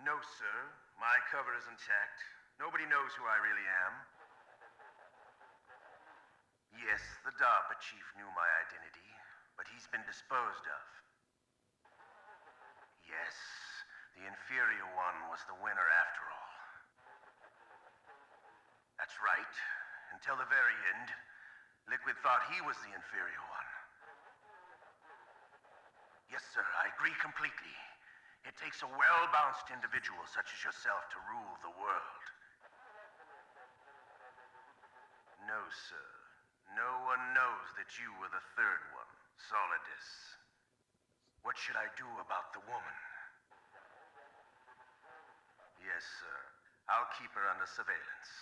No, sir. My cover is intact. Nobody knows who I really am. Yes, the DARPA chief knew my identity, but he's been disposed of. Yes, the inferior one was the winner after all. That's right. Until the very end, Liquid thought he was the inferior one. Yes, sir, I agree completely. It takes a well-balanced individual such as yourself to rule the world. No, sir. No one knows that you were the third one, Solidus. What should I do about the woman? Yes, sir. I'll keep her under surveillance.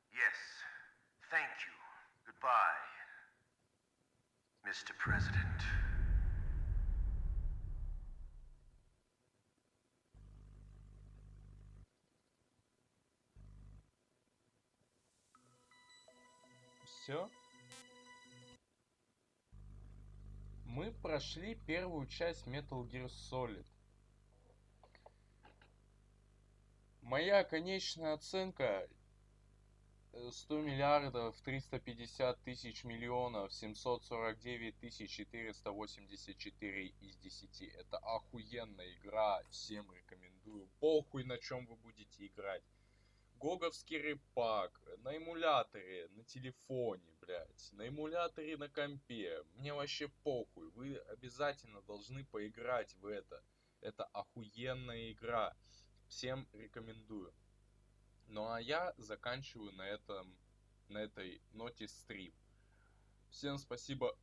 Yes. Thank you. Goodbye, Mr. President. Все. Мы прошли первую часть Metal Gear Solid. Моя конечная оценка 100 миллиардов 350 тысяч миллионов 749 тысяч 484 из 10. Это охуенная игра, всем рекомендую. Похуй, на чем вы будете играть. Гоговский репак, на эмуляторе, на телефоне, блядь, на эмуляторе на компе. Мне вообще похуй. Вы обязательно должны поиграть в это. Это охуенная игра. Всем рекомендую. Ну а я заканчиваю на этой ноте стрим. Всем спасибо.